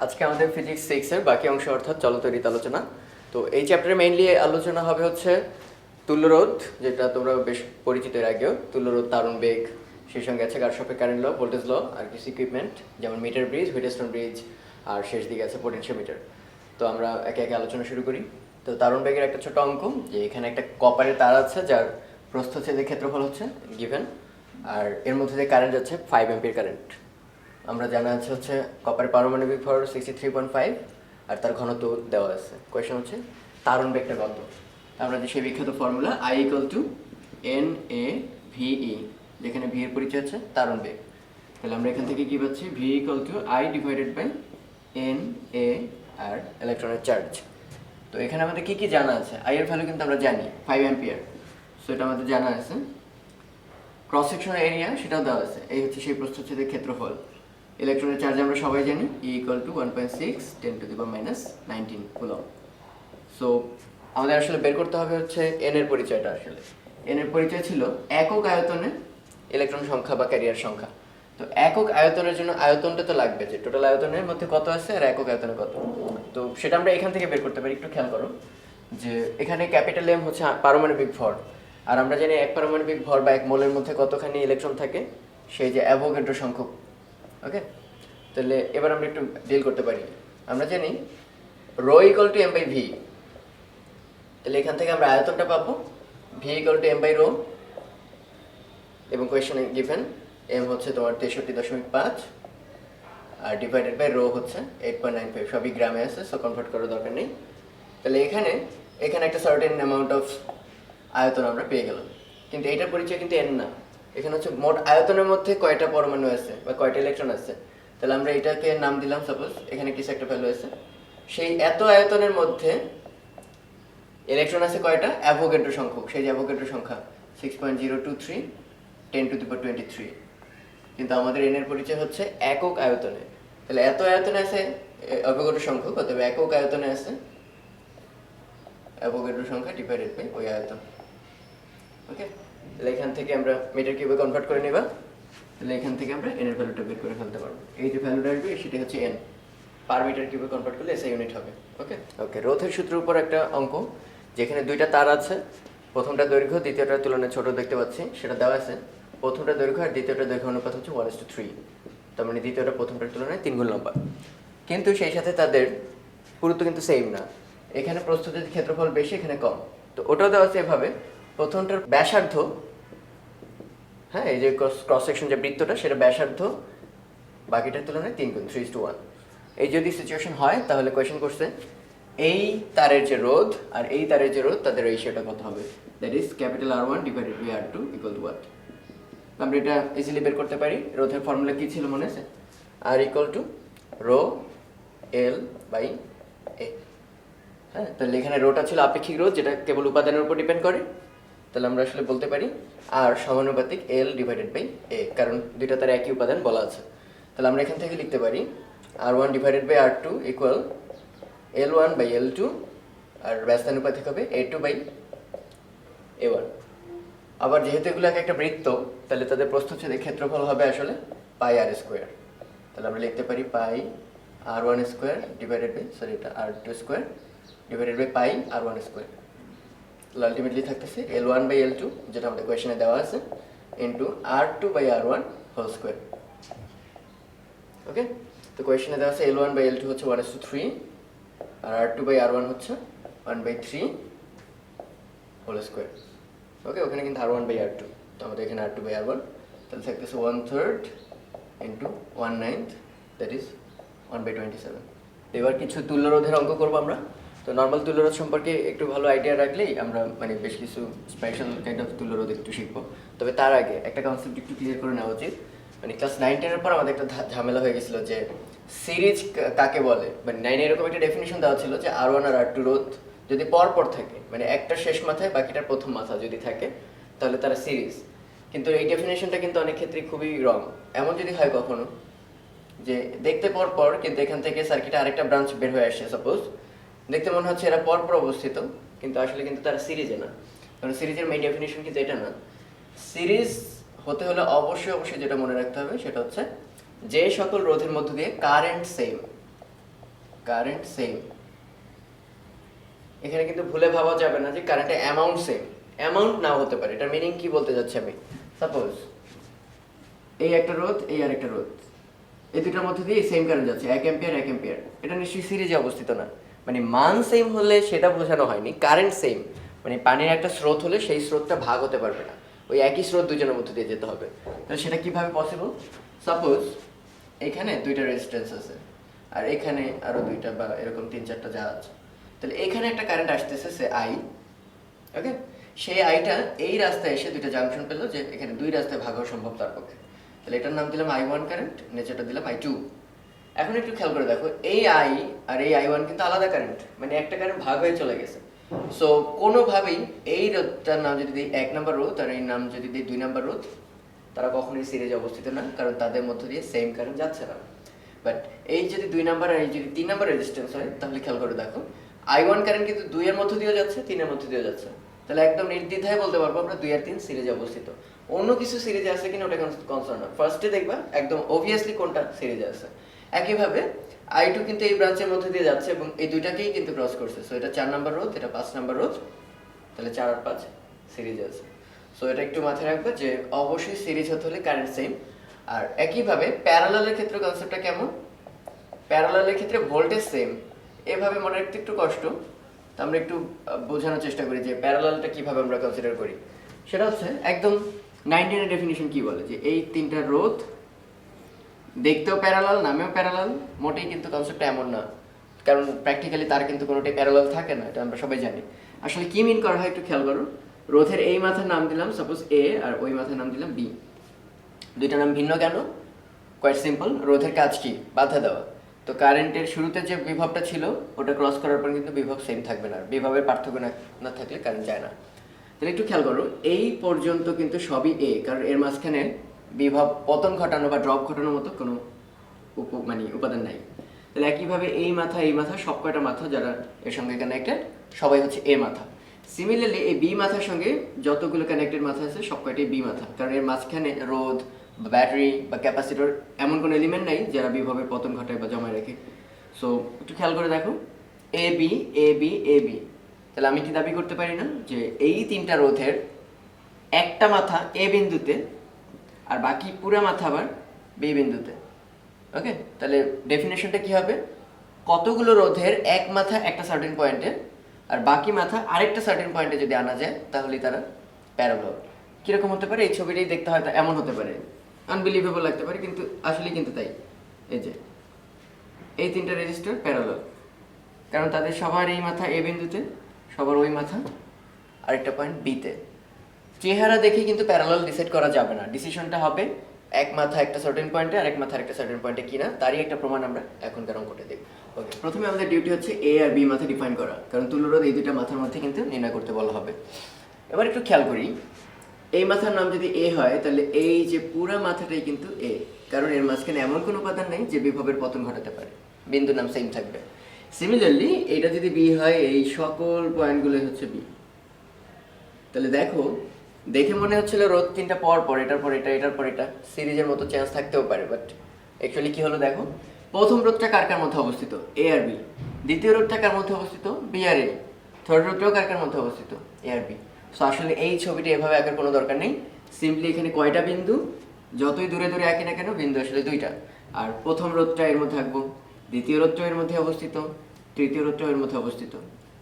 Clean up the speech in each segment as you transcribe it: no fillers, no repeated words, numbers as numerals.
আজকে আমাদের ফিজিক্স 6 এর বাকি অংশ অর্থাৎ চলতরিত আলোচনা। তো এই চ্যাপ্টারে মেইনলি আলোচনা হবে হচ্ছে তুল্যরোধ, যেটা তোমরা বেশ পরিচিত এর আগেও। তুল্যরোধ, তারণ বেগ, সেই সঙ্গে আছে কারশফের কারেন্ট ল, ভোল্টেজ ল, আর কিছু ইকুইপমেন্ট যেমন মিটার ব্রিজ, হুইটস্টোন ব্রিজ, আর শেষ দিকে আছে পোটেনশিওমিটার। তো আমরা একে একে আলোচনা শুরু করি। তো তারণ বেগের একটা ছোট অঙ্ক, যে এখানে একটা কপারের তার আছে যার প্রস্থচ্ছেদের ক্ষেত্রফল হচ্ছে গিভেন, আর এর মধ্যে যে কারেন্ট যাচ্ছে 5 অ্যাম্পিয়ার কারেন্ট। আমরা জানা আছে হচ্ছে কপারের পারমাণবিক ভর 63.5 আর তার ঘনত্ব দেওয়া আছে। কোয়েশ্চেন হচ্ছে তারণ বেগটা কত। আমরা যে সেই বিখ্যাত ফর্মুলা I = NA VE, যেখানে ভি এর পরিচয় আছে তারণ বেগ। তাহলে আমরা এখান থেকে কি পাচ্ছি, V = I / NA আর ইলেকট্রনের চার্জ। তো এখানে আমাদের কি কি জানা আছে, I এর ভ্যালু কিন্তু আমরা জানি 5 অ্যাম্পিয়ার, সো এটা আমাদের জানা আছে। ক্রস সেকশনাল এরিয়া সেটাও দেওয়া আছে, এই হচ্ছে সেই প্রস্থচ্ছেদের ক্ষেত্রফল। ইলেকট্রনের চার্জ আমরা সবাই জানি E = 1.6 × 10⁻19 কুলম্ব। সো আমাদের আসলে বের করতে হবে হচ্ছে n এর পরিচয়টা। আসলে n এর পরিচয় ছিল একক আয়তনে ইলেকট্রন সংখ্যা বা ক্যারিয়ার সংখ্যা। তো একক আয়তনের জন্য আয়তনটা তো লাগবে, যে টোটাল আয়তনের মধ্যে কত আছে আর একক আয়তনে কত। তো সেটা আমরা এখান থেকে বের করতে পারি। একটু খেয়াল করো যে এখানে ক্যাপিটাল M হচ্ছে পারমাণবিক ভর, আর আমরা জানি এক পারমাণবিক ভর বা এক মোলের মধ্যে কতখানি ইলেকট্রন থাকে, সেই যে অ্যাভোগাড্রো সংখ্যক। ওকে, তাহলে এবার আমরা একটু ডিল করতে পারি। আমরা জানি ρ = m/v, তাহলে এখান থেকে আমরা আয়তনটা পাবো v = m/ρ, এবং কোয়েশ্চনে গিভেন m হচ্ছে তোমার 63.5 আর ডিভাইডেড বাই ρ হচ্ছে 8.95, সবই গ্রামে আছে, সো কনভার্ট করার দরকার নেই। তাহলে এখানে একটা সার্টেন অ্যামাউন্ট অফ আয়তন আমরা পেয়ে গেলাম, কিন্তু এটার পরিচয় কিন্তু n না। এখানে হচ্ছে মোট আয়তনের মধ্যে কয়টা পরমাণু আছে বা কয়টা ইলেকট্রন আছে। তাহলে আমরা এটাকে নাম দিলাম, সাপোজ এখানে কিছু একটা ভ্যালু আছে, সেই এত আয়তনের মধ্যে ইলেকট্রন আছে কয়টা, অ্যাভোগাড্রো সংখ্যক। সেই যে অ্যাভোগাড্রো সংখ্যা 6.023 10⁻23, কিন্তু আমাদের n এর পরিচয় হচ্ছে একক আয়তনে। তাহলে এত আয়তনে আছে অ্যাভোগাড্রো সংখ্যক, অথবা একক আয়তনে আছে অ্যাভোগাড্রো সংখ্যা ডিভাইডেড বাই ওই আয়তন। ওকে, তাহলে এখান থেকে আমরা মিটার কিউবে কনভার্ট করে নেবা। তাহলে এখান থেকে আমরা n এর ভ্যালুটা বের করে ফেলতে পারবো। এই যে ভ্যালুটা আসবে সেটা হচ্ছে n, পার মিটার কিউবে কনভার্ট করলে SI ইউনিট হবে। ওকে ওকে, রোধের সূত্রের উপর একটা অঙ্ক, যেখানে দুইটা তার আছে, প্রথমটা দৈর্ঘ্য দ্বিতীয়টার তুলনায় ছোট দেখতে পাচ্ছি, সেটা দেওয়া আছে। প্রথমটা দৈর্ঘ্য আর দ্বিতীয়টার দৈর্ঘ্য অনুপাত হচ্ছে 1:3, তার মানে দ্বিতীয়টা প্রথমটার তুলনায় 3 গুণ লম্বা। কিন্তু সেই সাথে তাদের পুরুত্ব কিন্তু সেম না, এখানে প্রস্থচ্ছেদ ক্ষেত্রফল বেশি, এখানে কম। তো ওটাও দেওয়া আছে এভাবে, প্রথমটার ব্যাসার্ধ, হ্যাঁ এই যে ক্রস সেকশন যে বৃত্তটা, সেটা ব্যাসার্ধ বাকিটার তুলনায় 3 গুণ, 3:1। এই যদি সিচুয়েশন হয় তাহলে কোয়েশ্চেন করছে এই তারের যে রোধ আর এই তারের যে রোধ, তাদের রেশিওটা কত হবে, that is R1 / R2 = what। আমরা এটা ইজিলি বের করতে পারি। রোধের ফর্মুলা কি ছিল মনে আছে, R = ρL/A। হ্যাঁ, তাহলে এখানে রোটা ছিল আপেক্ষিক রোধ, যেটা কেবল উপাদানের উপর ডিপেন্ড করে। তাহলে আমরা আসলে বলতে পারি R সমানুপাতিক L/A, কারণ দুইটা তার একই উপাদান বলা আছে। তাহলে আমরা এখান থেকে লিখতে পারি R1 / R2 = L1/L2, আর ব্যস্তানুপাতিক হবে A2/A1। আবার যেহেতু এগুলো একটা বৃত্ত, তাহলে তাদের প্রস্থচ্ছেদের ক্ষেত্রফল হবে আসলে πr²। তাহলে আমরা লিখতে পারি πr1² ডিভাইডেড বাই πr1²। তাহলে আলটিমেটলি থাকতেছে L1/L2, যেটা আমাদের কোয়েশ্চেনে দেওয়া আছে, ইন্টু R2/R1²। ওকে, তো কোয়েশ্চেনে দেওয়া আছে L1/L2 হচ্ছে 1:3 আর R2/R1 হচ্ছে 1/3 হোল²। ওকে, ওখানে কিন্তু R1/R2, তো আমাদের এখানে R2/R1, তাহলে থাকতেছে 1/3 ইন্টু 1/9, দ্যাট ইজ 1/27। এবার কিছু তুল্যরোধের অঙ্ক করবো আমরা। তো নর্মাল তুল্যরোধ সম্পর্কে একটু ভালো আইডিয়া রাখলেই আমরা মানে বেশ কিছু স্পেশাল কাইন্ড অফ তুল্যরোধ একটু শিখবো। তবে তার আগে একটা কনসেপ্ট একটু ক্লিয়ার করে নেওয়া উচিত। মানে ক্লাস 9-10 পর আমাদের একটা ঝামেলা হয়ে গেছিলো যে সিরিজ কাকে বলে। মানে 9 এরকম একটা ডেফিনিশন দেওয়া ছিল যে R1 আর R2 রোধ যদি পর থাকে, মানে একটা শেষ মাথায় বাকিটার প্রথম মাথা যদি থাকে, তাহলে তারা সিরিজ। কিন্তু এই ডেফিনেশনটা কিন্তু অনেক ক্ষেত্রে খুবই রং। এমন যদি হয় কখনো যে দেখতে পর কিন্তু এখান থেকে সার্কিটে আরেকটা ব্রাঞ্চ বের হয়ে আসছে, সাপোজ দেখতে মনে হচ্ছে এরা পর অবস্থিত, কিন্তু আসলে কিন্তু তারা সিরিজে না। কারণ সিরিজের মেইন ডেফিনেশন কিন্তু এটা না। সিরিজ হতে হলে অবশ্যই যেটা মনে রাখতে হবে সেটা হচ্ছে যে সকল রোধের মধ্য দিয়ে কারেন্ট সেম, কারেন্ট সেম। এখানে কিন্তু ভুলে ভাবা যাবে না যে কারেন্টের অ্যামাউন্ট সেম, অ্যামাউন্ট নাও হতে পারে। এটার মিনিং কি বলতে যাচ্ছি আমি, সাপোজ এই একটা রোধ, এই আরেকটা রোধ, এই দুটার মধ্যে দিয়ে সেম কারেন্ট যাচ্ছে, 1 অ্যাম্পিয়ার 1 অ্যাম্পিয়ার, এটা নিশ্চয়ই সিরিজে অবস্থিত না। মানে মান সেম হলে সেটা বোঝানো হয়নি, কারেন্ট সেম মানে পানির একটা স্রোত হলে সেই স্রোতটা ভাগ হতে পারবে না, ওই একই স্রোত দুজনের মধ্যে দিয়ে যেতে হবে। তাহলে সেটা কিভাবে পসিবল? সাপোজ এখানে দুইটা রেজিস্ট্যান্স আছে আর এখানে আরো দুইটা বা এরকম 3-4টা যা আছে, তাহলে এখানে একটা কারেন্ট আসতেছে সে আই, ওকে। সেই আইটা এই রাস্তায় এসে দুইটা জাংশন পেলো যে এখানে দুই রাস্তায় ভাগ হওয়া সম্ভব তার পক্ষে, তাহলে এটার নাম দিলাম I1 কারেন্ট, নিচেটা দিলাম I2। এখন একটু খেয়াল করে দেখো, এই আই আর এই I1 কিন্তু আলাদা কারেন্ট, মানে একটা কারেন্ট ভাগ হয়ে চলে গেছে। সো কোনোভাবেই এই রোধটার নাম যদি দিই 1 নম্বর রোধ আর এই নাম যদি দিই 2 নম্বর রোধ, তারা কখনোই সিরিজে অবস্থিত না, কারণ তাদের মধ্য দিয়ে সেম কারেন্ট যাচ্ছে না। বাট এই যদি 2 নাম্বার আর এই যদি 3 নাম্বার রেজিস্ট্যান্স হয়, তাহলে খেয়াল করে দেখো I1 কারেন্ট কিন্তু 2 এর মধ্য দিয়েও যাচ্ছে, 3 এর মধ্য দিয়েও যাচ্ছে। তাহলে একদম নির্দ্বিধায় বলতে পারবো আমরা 2 আর 3 সিরিজে অবস্থিত। অন্য কিছু সিরিজে আছে কিনা ওটা কনসার্ন না, ফার্স্টে দেখবা একদম অবভিয়াসলি কোনটা সিরিজে আছে। একইভাবে I2 কিন্তু এই ব্রাঞ্চের মধ্যে দিয়ে যাচ্ছে এবং এই দুইটাকেই কিন্তু ক্রস করছে। সো এটা 4 নাম্বার রোধ, এটা 5 নাম্বার রোধ, তাহলে 4 আর 5 সিরিজে আছে। সো এটা একটু মাথায় রাখবে যে অবশ্যই সিরিজ হতে হলে কারেন্ট সেম। আর একইভাবে প্যারালালের ক্ষেত্রে কনসেপ্টটা কেমন? প্যারালালের ক্ষেত্রে ভোল্টেজ সেম, এভাবে মনে রাখতে একটু কষ্ট, তো আমরা একটু বোঝানোর চেষ্টা করি যে প্যারালালটা কিভাবে আমরা কনসিডার করি। সেটা হচ্ছে একদম 19 এর ডেফিনিশন কি বলে, যে এই তিনটা রোধ দেখতেও প্যারালাল, নামেও প্যারালাল, মোটেই কিন্তু কনসেপ্টটা এমন না, কারণ প্র্যাকটিক্যালি তার কিন্তু কোনোটাই প্যারালাল থাকে না, এটা আমরা সবাই জানি। আসলে কি মিন করা হয় একটু খেয়াল করো, রোধের এই মাথার নাম দিলাম সাপোজ এ আর ওই মাথার নাম দিলাম বি, দুইটা নাম ভিন্ন কেন? কোয়াইট সিম্পল, রোধের কাজ কি? বাধা দেওয়া। তো কারেন্টের শুরুতে যে বিভবটা ছিল ওটা ক্রস করার পর কিন্তু বিভব সেম থাকবে না, বিভবের পার্থক্য না থাকলে কারেন্ট যায় না। তাহলে একটু খেয়াল করো, এই পর্যন্ত কিন্তু সবই এ, কারণ এর মাঝখানে বিভব পতন ঘটানো বা ড্রপ ঘটানোর মতো কোনো উপাদান নাই। তাহলে একইভাবে এই মাথা সব কয়টা মাথা যারা এর সঙ্গে কানেক্টেড সবাই হচ্ছে এ মাথা। সিমিলারলি এই বি মাথার সঙ্গে যতগুলো কানেক্টেড মাথা আছে সব কয়টাই বি মাথা, কারণ এর মাঝখানে রোধ বা ব্যাটারি বা ক্যাপাসিটর এমন কোনো এলিমেন্ট নাই যারা বিভবের পতন ঘটায় বা জমায় রাখে। সো একটু খেয়াল করে দেখো, A B A B A B, তাহলে আমি কি দাবি করতে পারি না যে এই তিনটা রোধের একটা মাথা এ বিন্দুতে আর বাকি পুরো মাথা আবার বি বিন্দুতে, ওকে। তাহলে ডেফিনেশনটা কি হবে, কতগুলো রোধের এক মাথা একটা সার্টেন পয়েন্টে আর বাকি মাথা আরেকটা সার্টেন পয়েন্টে যদি আনা যায় তাহলে তারা প্যারালাল। কিরকম হতে পারে, এই ছবিটাই দেখতে হয়তো এমন হতে পারে, আনবিলিভেবল লাগতে পারে, কিন্তু আসলে কিন্তু তাই। এই যে এই তিনটা রেজিস্টার প্যারালাল, কারণ তাদের সবার এই মাথা এ বিন্দুতে, সবার ওই মাথা আরেকটা পয়েন্ট বিতে। চেহারা দেখে কিন্তু প্যারালাল ডিসাইড করা যাবে না, ডিসিশনটা হবে এক মাথা একটা সার্টেন পয়েন্টে আর এক মাথা একটা সার্টেন পয়েন্টে কিনা, তারই একটা প্রমাণ আমরা এখনকার অঙ্কটা দেখব। ওকে, প্রথমে আমাদের ডিউটি হচ্ছে এ আর বি মাথা ডিফাইন করা, কারণ তুল্যরোধ এই দুইটা মাথার মধ্যে কিন্তু নির্ণয় করতে বলা হবে। এবার একটু খেয়াল করি, এই মাথার নাম যদি এ হয় তাহলে এই যে পুরা মাথাটাই কিন্তু এ, কারণ এর মাঝখানে এমন কোনো উপাদান নেই যে বিভবের পতন ঘটাতে পারে, বিন্দু নাম সেম থাকবে। সিমিলারলি এটা যদি বি হয়, এই সকল পয়েন্টগুলো হচ্ছে বি। তাহলে দেখো, দেখে মনে হচ্ছিল রোধ তিনটা পর পর, এটার পর এটা, এটার পর এটা, সিরিজের মতো চেঞ্জ থাকতেও পারে, বাট অ্যাকচুয়ালি কি হলো দেখো, প্রথম রোধটা কার কার মধ্যে অবস্থিত, এ আর বি। দ্বিতীয় রোধটা কার মধ্যে অবস্থিত, বি আর এ। থার্ড রোধটাও কার কার মধ্যে অবস্থিত, এ আর বি। সো আসলে এই ছবিটা এভাবে আঁকার কোনো দরকার নেই, সিম্পলি এখানে কয়টা বিন্দু, যতই দূরে দূরে আঁকি না কেন বিন্দু আসলে দুইটা। আর প্রথম রোধটা এর মধ্যে আঁকবো, দ্বিতীয় রোধটাও এর মধ্যে অবস্থিত, তৃতীয় রোধটাও এর মধ্যে অবস্থিত।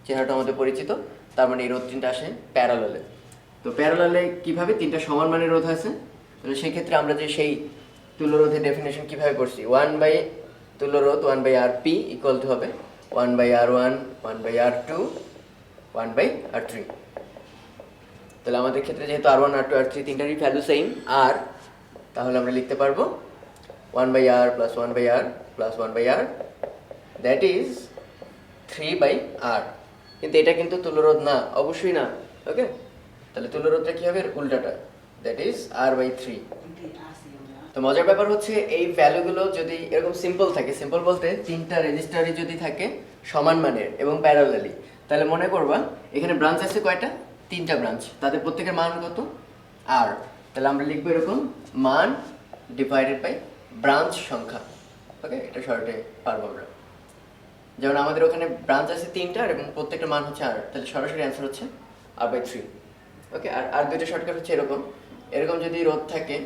চেহারাটা আমাদের পরিচিত, তার মানে এই রোধ তিনটা আসে প্যারালালে। তো প্যারালালে কিভাবে, তিনটা সমান মানের রোধ আছে, তাহলে সেই ক্ষেত্রে আমরা যে সেই তুল্য রোধের ডেফিনেশন কিভাবে করছি, 1 তুল্য রোধ 1/Rp ইকুয়াল টু হবে 1/R1 1/R2 1/R3। তাহলে আমাদের ক্ষেত্রে যেহেতু R1 R2 R3 তিনটারই value same, আর তাহলে আমরা লিখতে পারবো 1/R + 1/R + 1/R, that is 3/R। কিন্তু এটা কিন্তু তুল্যরোধ না, অবশ্যই না, ওকে। তাহলে তুল্যরোধটা কি হবে, উল্টাটা, দ্যাট ইজ R/3। তো মজার ব্যাপার হচ্ছে এই ভ্যালুগুলো যদি এরকম সিম্পল থাকে, সিম্পল বলতে তিনটা রেজিস্টারই যদি থাকে সমান মানের এবং প্যারালালি, তাহলে মনে করবা এখানে ব্রাঞ্চ আছে কয়টা, তিনটা ব্রাঞ্চ, তাদের প্রত্যেকের মান কত, আর। তাহলে আমরা লিখবো এরকম, মান ডিভাইডেড বাই ব্রাঞ্চ সংখ্যা, ওকে। এটা শর্টে পারবো আমরা। যেমন আমাদের ওখানে ব্রাঞ্চ আছে 3টা এবং প্রত্যেকটা মান হচ্ছে r, তাহলে সরাসরি অ্যান্সার হচ্ছে r/3। ওকে, আর দুইটা শর্টকাট হচ্ছে এরকম এরকম যদি রোধ থাকে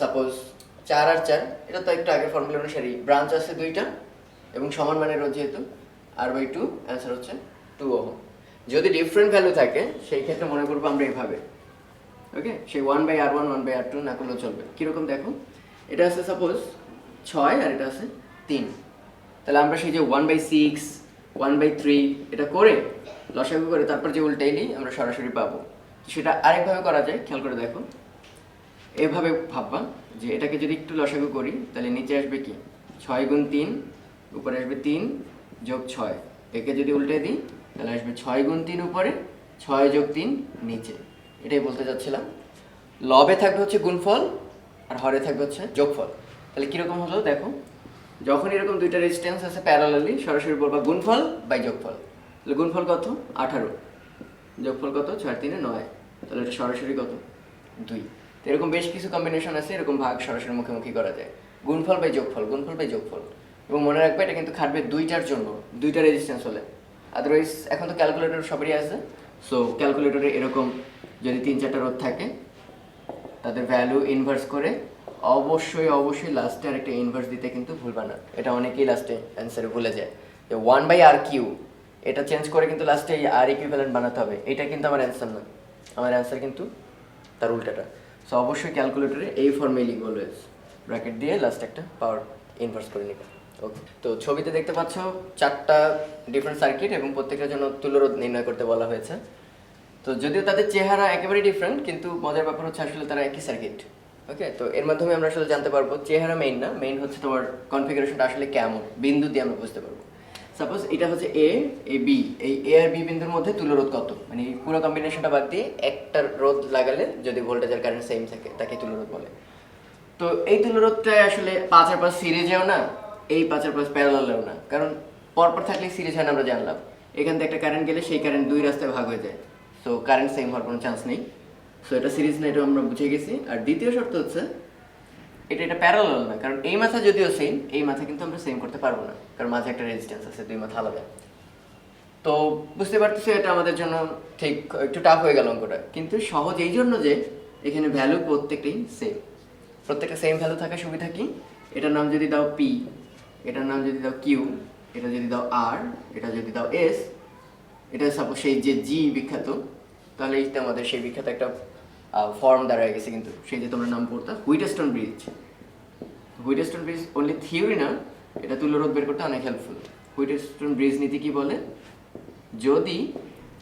সাপোজ 4 আর 4, এটা তো একটু আগের ফর্মুলা অনুসারেই ব্রাঞ্চ আছে 2টা এবং সমান মানের রোধ যেহেতু r/2, অ্যান্সার হচ্ছে 2 ওহম। যদি ডিফারেন্ট ভ্যালু থাকে সেই ক্ষেত্রে মনে করবো আমরা এভাবে, ওকে, সেই 1/r1 1/r2 না করলেও চলবে। কীরকম দেখো, এটা আছে সাপোজ 6 আর এটা আছে 3, তাহলে আমরা সেই যে 1/6 1/3 এটা করে লসাগু করে তারপর যে উল্টাইলেই আমরা সরাসরি পাবো। সেটা আরেকভাবে করা যায়, খেয়াল করে দেখো, এভাবে ভাববা যে এটাকে যদি একটু লসাগু করি তাহলে নিচে আসবে কি 6 গুণ 3, উপরে আসবে 3 যোগ 6, একে যদি উল্টে দিই তাহলে আসবে 6 গুণ 3 উপরে 6 যোগ 3 নিচে। এটাই বলতে চাচ্ছিলাম। লবে থাকবে হচ্ছে গুণফল আর হরে থাকবে হচ্ছে যোগফল। তাহলে কীরকম হলো দেখো, যখন এরকম দুইটা রেজিস্ট্যান্স আছে প্যারালালি সরাসরি বলবা গুণফল বাই যোগফল। তাহলে গুণফল কত 18, যোগফল কত 6 3 9, তাহলে এটা সরাসরি কত 2। তো এরকম বেশ কিছু কম্বিনেশন আছে, এরকম ভাগ সরাসরি মুখোমুখি করা যায়, গুণফল বাই যোগফল, গুণফল বাই যোগফল। এবং মনে রাখবে এটা কিন্তু খাটবে দুইটার জন্য, দুইটা রেজিস্ট্যান্স হলে। আদারওয়াইজ এখন তো ক্যালকুলেটর সবারই আছে, সো ক্যালকুলেটরে এরকম যদি 3-4টা রোধ থাকে তাদের ভ্যালু ইনভার্স করে অবশ্যই লাস্টে আরেকটা ইনভার্স দিতে কিন্তু ভুলবা না। এটা অনেকেই লাস্টে অ্যান্সারে ভুলে যায় যে 1/r3, এটা চেঞ্জ করে কিন্তু লাস্টে এই আর ইকুইভ্যালেন্ট বানাতে হবে। এটা কিন্তু আমার অ্যান্সার না, আমার অ্যান্সার কিন্তু তার উল্টাটা। সো অবশ্যই ক্যালকুলেটরে এই ফর্মে লিখবো, অলওয়েজ ব্র্যাকেট দিয়ে লাস্টে একটা পাওয়ার ইনভার্স করে নিবে। ওকে, তো ছবিতে দেখতে পাচ্ছ 4টা ডিফারেন্ট সার্কিট এবং প্রত্যেকটার জন্য তুল্যরোধ নির্ণয় করতে বলা হয়েছে। তো যদিও তাদের চেহারা একেবারে ডিফারেন্ট, কিন্তু মজার ব্যাপার হচ্ছে আসলে তারা একই সার্কিট। ওকে, তো এর মাধ্যমে আমরা আসলে জানতে পারবো চেহারা মেইন না, মেইন হচ্ছে তোমার কনফিগারেশনটা আসলে কেমন, বিন্দু দিয়ে আমরা বুঝতে পারবো। সাপোজ এটা হচ্ছে এ বি, এই এ আর বি বিন্দুর মধ্যে তুল্যরোধ কত, মানে পুরো কম্বিনেশনটা বাদ দিয়ে একটা রোধ লাগালে যদি ভোল্টেজ আর কারেন্ট সেম থাকে তাকে তুল্যরোধ বলে। তো এই তুল্যরোধটা আসলে 5 আর 5 সিরিজেও না, এই 5 আর 5 প্যারালালেও না, কারণ পরপর থাকলে সিরিজ হয় না, আমরা জানলাম। এখান থেকে একটা কারেন্ট গেলে সেই কারেন্ট দুই রাস্তায় ভাগ হয়ে যায়, সো কারেন্ট সেম হওয়ার কোনো চান্স নেই। সো এটা সিরিজ না, এটা আমরা বুঝে গেছি। আর দ্বিতীয় শর্ত হচ্ছে এটা প্যারালাল না, কারণ এই মাথা যদিও সেম, এই মাথা কিন্তু আমরা সেম করতে পারবো না, কারণ মাঝে একটা রেজিস্ট্যান্স আছে, দুই মাথা আলাদা। তো বুঝতে পারতেছি এটা আমাদের জন্য ঠিক একটু টাফ হয়ে গেল অঙ্কটা, কিন্তু সহজ এই জন্য যে এখানে ভ্যালু প্রত্যেকটাই সেম, প্রত্যেকটা সেম ভ্যালু থাকার সুবিধা কি, এটার নাম যদি দাও পি, এটার নাম যদি দাও কিউ, এটা যদি দাও আর, এটা যদি দাও এস, এটা সাপোজ সেই যে জি বিখ্যাত, তাহলে এইটা আমাদের সেই বিখ্যাত একটা ফর্ম দাঁড়ায় গেছে। কিন্তু সেই যে তোমরা নাম পড়তা Wheatstone bridge, Wheatstone bridge only theory না, এটা তুল্যরোধ বের করতে অনেক হেল্পফুল। হুইটস্টোন ব্রিজ নীতি কি বলে, যদি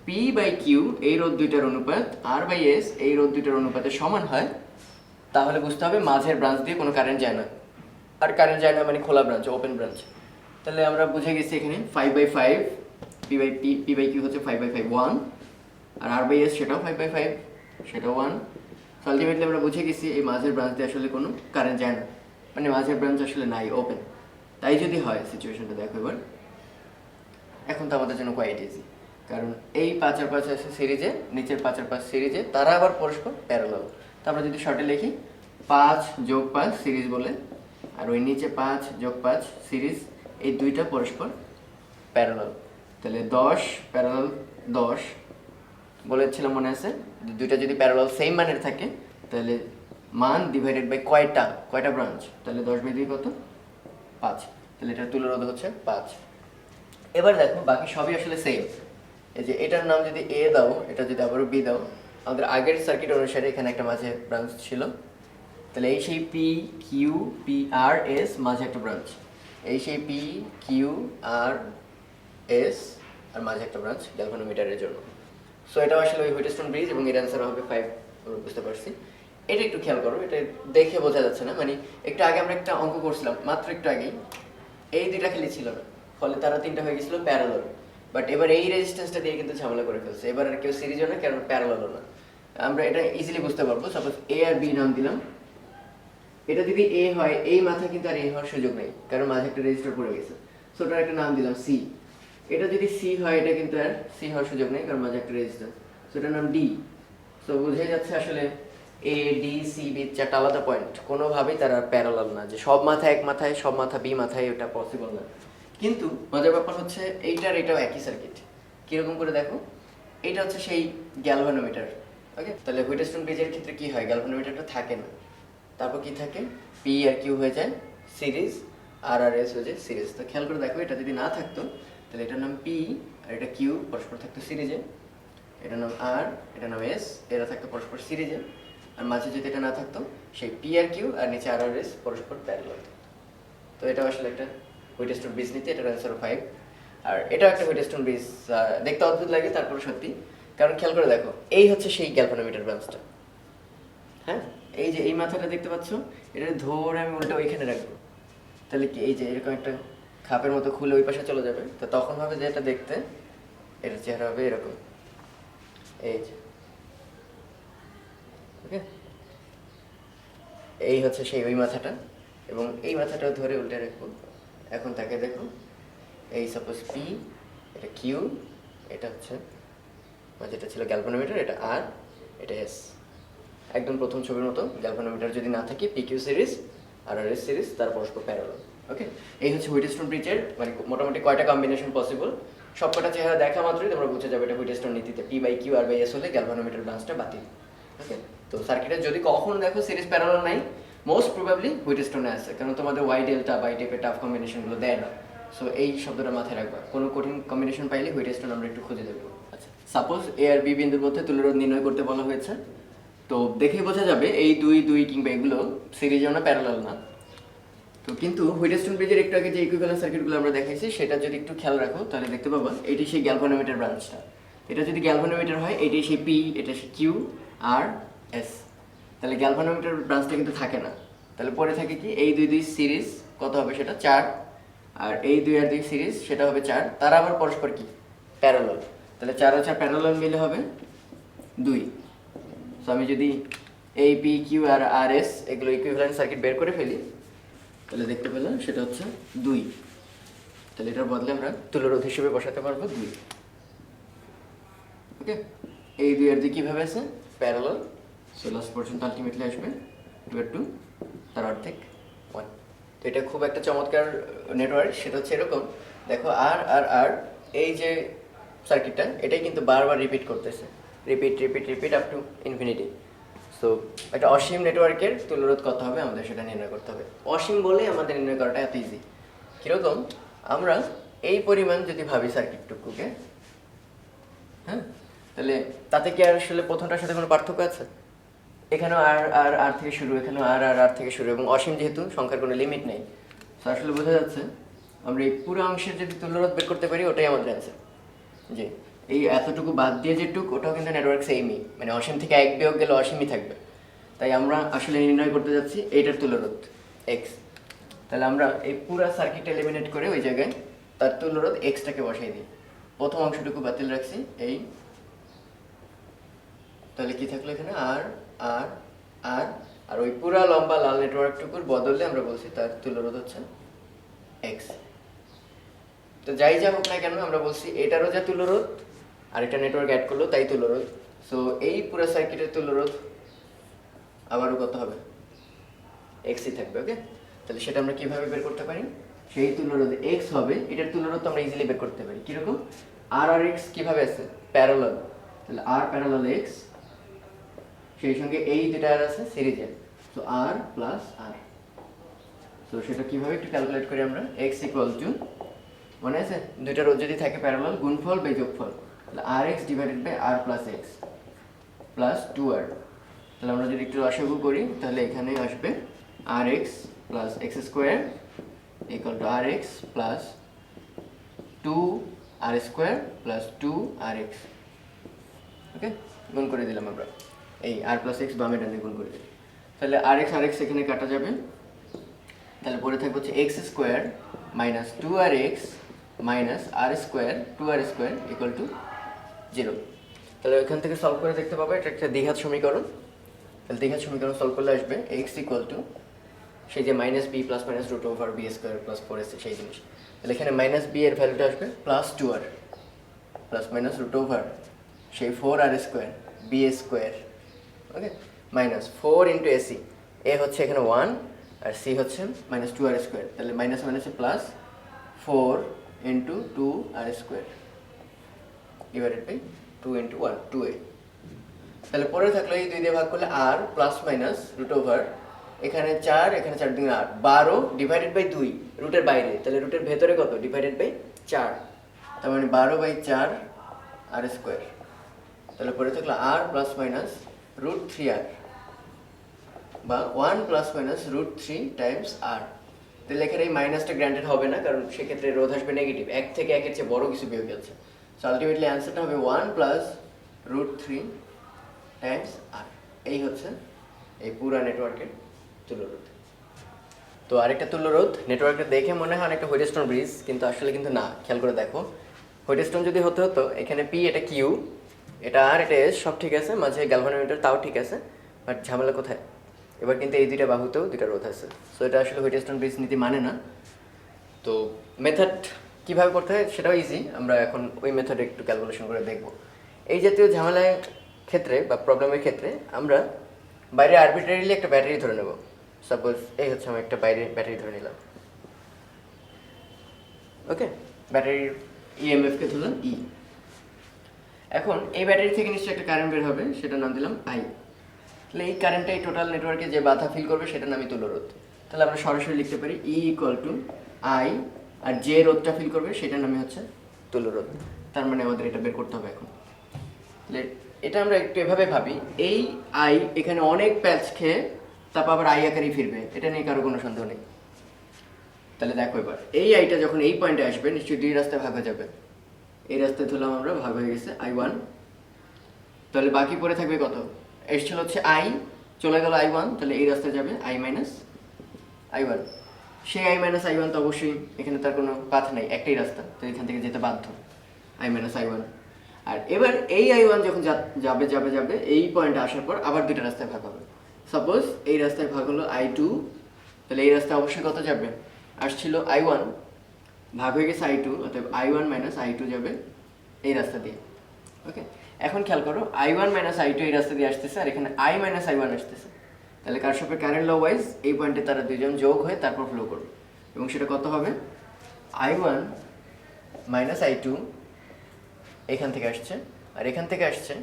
পি বাই কিউ এই রোধ দুইটার অনুপাত আর বাই এস এই রোধ দুইটার অনুপাতে সমান হয়, তাহলে বুঝতে হবে মাঝের ব্রাঞ্চ দিয়ে কোনো কারেন্ট যায় না। আর কারেন্ট যায় না মানে খোলা ব্রাঞ্চ, ওপেন ব্রাঞ্চ। তাহলে আমরা বুঝে গেছি এখানে 5/5, পি বাই কিউ হচ্ছে 5/5 1, আর আর বাই এস সেটাও 5/5, সেটাও 1। আলটিমেটলি আমরা বুঝে গেছি এই মাঝের ব্রাঞ্চ দিয়ে আসলে কোনো কারেন্ট যায় না, মানে মাঝের ব্রাঞ্চ আসলে নাই, ওপেন। তাই যদি হয় সিচুয়েশনটা দেখো এবার, এখন তো আমাদের জন্য কোয়াইট ইজি, কারণ এই 5 আর 5 আছে সিরিজে, নিচের 5 আর 5 সিরিজে, তারা আবার পরস্পর প্যারালাল। তো আমরা যদি শর্টে লিখি 5 যোগ 5 সিরিজ বলে, আর ওই নিচে 5 যোগ 5 সিরিজ, এই দুইটা পরস্পর প্যারালাল। তাহলে 10 প্যারালাল 10 বলেছিলাম মনে আছে, দুইটা যদি প্যারালাল সেম মানের থাকে তাহলে মান ডিভাইডেড বাই কয়টা ব্রাঞ্চ, তাহলে 10/2 কত 5, তাহলে এটা তুল্যরোধ হচ্ছে 5। এবার দেখো বাকি সবই আসলে সেম। এই যে এটার নাম যদি এ দাও, এটা যদি আবারও বি দাও, আমাদের আগের সার্কিট অনুসারে এখানে একটা মাঝে ব্রাঞ্চ ছিল, তাহলে এই সেই P Q P R S মাঝে একটা ব্রাঞ্চ, এই সেই পি কিউ আর এস আর মাঝে একটা ব্রাঞ্চ গ্যালভানোমিটারের জন্য। সো এটা আসলে ওই হুইটস্টোন ব্রিজ এবং এর অ্যান্সার হবে 5, আমরা বুঝতে পারছি। এটা একটু খেয়াল করো, এটা দেখে বোঝা যাচ্ছে না, মানে একটু আগে আমরা একটা অঙ্ক করছিলাম মাত্র একটু আগেই, এই দুইটা খালি ছিল না, ফলে তারা তিনটা হয়ে গেছিল প্যারালাল। বাট এবার এই রেজিস্ট্যান্সটা দিয়ে কিন্তু ঝামেলা করে ফেলছে, এবার আর কেউ সিরিজও না, কারণ প্যারালালও না। আমরা এটা ইজিলি বুঝতে পারবো, সাপোজ এ আর বি নাম দিলাম, এটা যদি এ হয় এই মাথা কিন্তু আর এ হওয়ার সুযোগ নেই, কারণ মাঝে একটা রেজিস্টার পড়ে গেছে, সো ওটার একটা নাম দিলাম সি। এটা যদি সি হয় এটা কিন্তু আর সি হওয়ার সুযোগ নেই, কারণ মাঝে একটা রেজিস্টার, সো এটার নাম ডি। সো বুঝে যাচ্ছে আসলে এ ডি সি বি চারটা আলাদা পয়েন্ট, কোনোভাবেই তারা প্যারালাল না, যে সব মাথা এক মাথায় সব মাথা বি মাথায়, এটা পসিবল না। কিন্তু মজার ব্যাপার হচ্ছে এইটার এটাও একই সার্কিট। কীরকম করে দেখো, এইটা হচ্ছে সেই গ্যালভানোমিটার। ওকে, তাহলে হুইটস্টোন ব্রিজের ক্ষেত্রে কি হয়, গ্যালভানোমিটারটা থাকে না, তারপর কি থাকে, পি আর কিউ হয়ে যায় সিরিজ, আর আর এস হয়ে যায় সিরিজ। তো খেয়াল করে দেখো, এটা যদি না থাকতো তাহলে এটার নাম পি আর এটা কিউ পরস্পর থাকতো সিরিজে, এটার নাম আর এটার নাম এস, এরা থাকতো পরস্পর সিরিজে। আর মাঝে যদি এটা না থাকতো, সেই পি আর কিউ আর নিচে আর আর এস পরস্পর প্যারালাল। তো এটা আসলে একটা হুইটস্টোন ব্রিজ নীতি, এটার অ্যান্সার 5। আর এটাও একটা হুইটস্টোন ব্রিজ, দেখতে অদ্ভুত লাগে তারপরে সত্যি, কারণ খেয়াল করে দেখো, এই হচ্ছে সেই গ্যালভানোমিটার ব্রাঞ্চটা। হ্যাঁ, এই যে এই মাথাটা দেখতে পাচ্ছ, এটা ধরে আমি উল্টো ওইখানে রাখবো, তাহলে কি এই যে এরকম একটা খাপের মতো খুলে ওই পাশে চলে যাবে, তো তখন হবে যে এটা দেখতে, এটার চেহারা হবে এরকম, এই যে। ওকে, এই হচ্ছে সেই ওই মাথাটা, এবং এই মাথাটাও ধরে উল্টে রাখবো। এখন তাকে দেখো, এই সাপোজ পি, এটা কিউ, এটা হচ্ছে যেটা ছিল গ্যালভানোমিটার, এটা আর, এটা এস। একদম প্রথম ছবির মতো, গ্যালভানোমিটার যদি না থাকে, পি কিউ সিরিজ আর আর এস সিরিজ, তার পরস্পর প্যারালাল। ওকে, এই হচ্ছে হুইটস্টোন ব্রিজের মানে মোটামুটি কয়টা কম্বিনেশন পসিবল। সবকটা চেহারা দেখা মাত্রই তোমরা বুঝে যাবে এটা হুইটস্টোন নীতিতে P by Q R by S হলে গ্যালভানোমিটার ব্রাঞ্চটা বাতিল। ওকে, তো সার্কিটের যদি কখন দেখো সিরিজ প্যারালাল নাই, মোস্ট প্রবাবলি হুইটস্টোনে আছে, কারণ তোমাদের ওয়াই ডেল্টা বাই টাইপের টাফ কম্বিনেশনগুলো দেয় না। সো এই শব্দটা মাথায় রাখবা, কোনো কঠিন কম্বিনেশন পাইলে হুইটস্টোন আমরা একটু খুঁজে দেখবো। আচ্ছা, সাপোজ এ আর বি বিন্দুর মধ্যে তুল্যরোধ নির্ণয় করতে বলা হয়েছে, তো দেখেই বোঝা যাবে এই দুই দুই কিংবা এগুলো সিরিজও না, প্যারালাল না। তো কিন্তু হুইটস্টোন ব্রিজের একটু আগে যে ইকুইভ্যালেন্ট সার্কিটগুলো আমরা দেখাইছি, সেটা যদি একটু খেয়াল রাখো তাহলে দেখতে পাবো এটি সেই গ্যালভানোমিটার ব্রাঞ্চটা। এটা যদি গ্যালভানোমিটার হয়, এটি সেই পি, এটা সেই কিউ আর এস। তাহলে গ্যালভানোমিটার ব্রাঞ্চটা কিন্তু থাকে না, তাহলে পরে থাকে কি, এই দুই দুই সিরিজ কত হবে সেটা 4, আর এই দুই আর দুই সিরিজ সেটা হবে 4, তারা আবার পরস্পর কি প্যারালাল। তাহলে 4 আর 4 প্যারালাল মিলে হবে 2। সো আমি যদি এই পি কিউ আর আর এস এগুলো ইকুইভ্যালেন্ট সার্কিট বের করে ফেলি, তাহলে দেখতে পেলাম সেটা হচ্ছে 2। তাহলে এটার বদলে আমরা তুল্যরোধ হিসেবে বসাতে পারবো 2। ওকে, এই 2 আর 2 কীভাবে আছে, প্যারালাল। সো লাস্ট পর্যন্ত আলটিমেটলি আসবে 2 তার অর্ধেক 1। তো এটা খুব একটা চমৎকার নেটওয়ার্ক, সেটা হচ্ছে এরকম দেখো, আর আর আর এই যে সার্কিটটা, এটাই কিন্তু বারবার রিপিট করতেছে, repeat repeat repeat up to infinity. So একটা অসীম নেটওয়ার্কের তুল্যরোধ কত হবে আমাদের সেটা নির্ণয় করতে হবে। অসীম বলে আমাদের নির্ণয় করাটা এত ইজি। কীরকম, আমরা এই পরিমাণ যদি ভাবি সার্কিটটুকুকে, হ্যাঁ, তাহলে তাতে কি আর আসলে প্রথমটার সাথে কোনো পার্থক্য আছে? এখানেও আর আর আর থেকে শুরু, এখানেও আর আর আর থেকে শুরু, এবং অসীম যেহেতু সংখ্যার কোনো লিমিট নেই। তো আসলে বোঝা যাচ্ছে আমরা এই পুরো অংশের যদি তুল্যরোধ বের করতে পারি, ওটাই আমাদের অ্যান্সার। যে এই এতটুকু বাদ দিয়ে যেটুকু, ওটাও কিন্তু নেটওয়ার্ক সেমই, মানে অসীম থেকে 1 বিয়োগ গেলে অসীমই থাকবে। তাই আমরা আসলে নির্ণয় করতে যাচ্ছি এইটার তুল্যরোধ এক্স। তাহলে আমরা এই পুরো সার্কিট এলিমিনেট করে ওই জায়গায় তার তুল্যরোধ এক্সটাকে বসাই দিই। প্রথম অংশটুকু বাতিল রাখছি এই, তাহলে কি থাকলো এখানে, আর আর আর আর ওই পুরা লম্বা লাল নেটওয়ার্কটুকুর বদলে আমরা বলছি তার তুল্যরোধ হচ্ছে এক্স। তো যাই যা হোক না কেন, আমরা বলছি এটারও যা তুল্যরোধ, আর একটা নেটওয়ার্ক অ্যাড করলো তাই তুল্যরোধ। সো এই পুরো সার্কিটের তুল্যরোধ আবারও কত হবে, এক্সই থাকবে। ওকে, তাহলে সেটা আমরা কিভাবে বের করতে পারি, সেই তুল্যরোধ এক্স হবে, এটার তুল্যরোধ তো আমরা ইজিলি বের করতে পারি। কীরকম, আর আর এক্স কীভাবে আছে, প্যারালাল, তাহলে আর প্যারালাল এক্স, সেই সঙ্গে এই দুটা আর আছে সিরিজে, তো আর প্লাস আর। তো সেটা কীভাবে একটু ক্যালকুলেট করি আমরা, এক্স ইকুয়াল টু, মনে আছে দুইটা রোধ যদি থাকে প্যারালাল, গুণফল বাই যোগফল, তাহলে r x divided by r plus x plus 2r। তাহলে আমরা যদি একটু লসাগু করি, তাহলে এখানে আসবে r x plus x square equal to r x plus 2r square plus 2rx। Okay, গুণ করে দিলাম আমরা, এই আর প্লাস এক্স বামে ডানে গুণ করে দিলাম। তাহলে আর এক্স এখানে কাটা যাবে, তাহলে পরে থাকবে হচ্ছে x square minus 2rx minus R square 2r square equal to 0। তাহলে এখান থেকে সলভ করে দেখতে পাবো এটা একটা দ্বিঘাত সমীকরণ। তাহলে দ্বিঘাত সমীকরণ সলভ করলে আসবে এক্স ইকুয়াল টু সেই যে minus B plus minus root over B square plus 4ac সেই জিনিস। তাহলে এখানে মাইনাস বি এর ভ্যালুটা আসবে plus 2r plus minus root over সেই 4r square B square. Okay, minus 4 into AC, A হচ্ছে এখানে 1 আর সি হচ্ছে মাইনাস 2r স্কোয়ার, তাহলে মাইনাস মাইনাসে plus 4 into 2 R square divided by 2 into 1 2a। তাহলে পরে থাকলো এই 2 দিয়ে ভাগ করলে আর প্লাস মাইনাস রুট ওভার এখানে 4 এখানে 4 2 8 12 ডিভাইডেড বাই 2 রুটের বাইরে, তাহলে রুটের ভেতরে কত ডিভাইডেড বাই 4, তার মানে 12 বাই 4 আর স্কোয়ার। তাহলে পরে থাকলো আর প্লাস মাইনাস রুট 3r বা 1 প্লাস মাইনাস রুট 3 টাইমস আর। তাহলে এখানে এই মাইনাসটা গ্র্যান্টেড হবে না, কারণ সেক্ষেত্রে রোধ আসবে নেগেটিভ, 1 থেকে 1 এর চেয়ে বড় কিছু বিয়োগ আছে। সো আলটিমেটলি অ্যান্সারটা হবে 1 প্লাস রুট 3 টাইমস আর। এই হচ্ছে এই পুরা নেটওয়ার্কের তুল্যরোধ। তো আরেকটা তুল্যরোধ নেটওয়ার্কটা দেখে মনে হয় অনেকটা হোয়াইটস্টোন ব্রিজ, কিন্তু আসলে কিন্তু না। খেয়াল করে দেখো, হোয়াইটস্টোন যদি হতে হতো এখানে পি এটা কিউ এটা আর এটা এস সব ঠিক আছে, মাঝে গ্যালভানোমিটার তাও ঠিক আছে, বাট ঝামেলা কোথায়? এবার কিন্তু এই দুইটা বাহুতেও দুইটা রোধ আছে। সো এটা আসলে হোয়াইটস্টোন ব্রিজ নীতি মানে না। তো মেথড কীভাবে করতে হয় সেটাও ইজি, আমরা এখন ওই মেথডে একটু ক্যালকুলেশন করে দেখব। এই জাতীয় ঝামেলার ক্ষেত্রে বা প্রবলেমের ক্ষেত্রে আমরা বাইরে আরবিট্রারিলি একটা ব্যাটারি ধরে নেব। সাপোজ এই হচ্ছে আমি একটা বাইরে ব্যাটারি ধরে নিলাম, ওকে। ব্যাটারির ইএমএফকে ধরলাম ই। এখন এই ব্যাটারি থেকে নিশ্চয়ই একটা কারেন্ট বের হবে, সেটার নাম দিলাম আই। তাহলে এই কারেন্টটা এই টোটাল নেটওয়ার্কে যে বাধা ফিল করবে সেটার নামই তুল্যরোধ। তাহলে আমরা সরাসরি লিখতে পারি ই ইকুয়াল টু আই, আর যে রোধটা ফিল করবে সেটার নামই হচ্ছে তুল্যরোধ। তার মানে আমাদের এটা বের করতে হবে এখন। তাহলে এটা আমরা একটু এভাবে ভাবি, এই আই এখানে অনেক প্যাচ খেয়ে তারপর আবার আই আকারেই ফিরবে, এটা নিয়ে কারো কোনো সন্দেহ নেই। তাহলে দেখো এবার এই আইটা যখন এই পয়েন্টে আসবে নিশ্চয়ই দুই রাস্তায় ভাগ হয়ে যাবে। এই রাস্তায় ধরলাম আমরা, ভাগ হয়ে গেছে I1। তাহলে বাকি পড়ে থাকবে কত? এসছিল হচ্ছে আই, চলে গেল I1, তাহলে এই রাস্তায় যাবে I মাইনাস I1। সেই I মাইনাস I1 তো অবশ্যই এখানে তার কোনো পাথ নেই, একটাই রাস্তা, তো এখান থেকে যেতে বাধ্য I মাইনাস I1। আর এবার এই I1 যখন যাবে যাবে যাবে এই পয়েন্টে আসার পর আবার দুইটা রাস্তায় ভাগ হবে। সাপোজ এই রাস্তায় ভাগ হলো I2, তাহলে এই রাস্তায় অবশ্যই কত যাবে? আসছিল I1, ভাগ হয়ে গেছে I2, অর্থাৎ I1 মাইনাস I2 যাবে এই রাস্তা দিয়ে, ওকে। এখন খেয়াল করো I1 মাইনাস I2 এই রাস্তা দিয়ে আসতেছে, আর এখানে I মাইনাস I1 আসতেছে। তাহলে কারশফের কারেন্ট ল ওয়াইজ এই পয়েন্টে তারা দুইজন যোগ হয়ে তারপর ফ্লো করবে, এবং সেটা কত হবে? I1 মাইনাস I2 এখান থেকে আসছে, আর এখান থেকে আসছে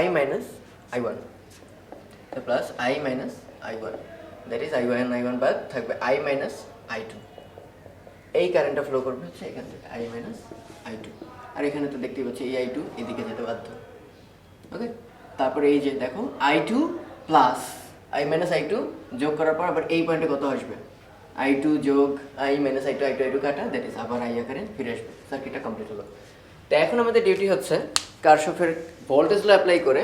I মাইনাস I1, তো plus I minus I1, that is I1 বাদ থাকবে I মাইনাস I2। এই কারেন্টটা ফ্লো করবে হচ্ছে এখান থেকে I মাইনাস I2, আর এখানে তো দেখতেই পাচ্ছি এই I2 এদিকে যেতে বাধ্য, ওকে। তারপরে এই যে দেখো I2 plus I minus I2 যোগ করার পর আবার এই পয়েন্টে কত আসবে? I2 যোগ I মাইনাস I2, I2 কাটা, দ্যাট ইজ আবার I আকারে ফিরে আসবে। সার্কিটটা কমপ্লিট হলো। তো এখন আমাদের ডিউটি হচ্ছে কারশফের ভোল্টেজ ল অ্যাপ্লাই করে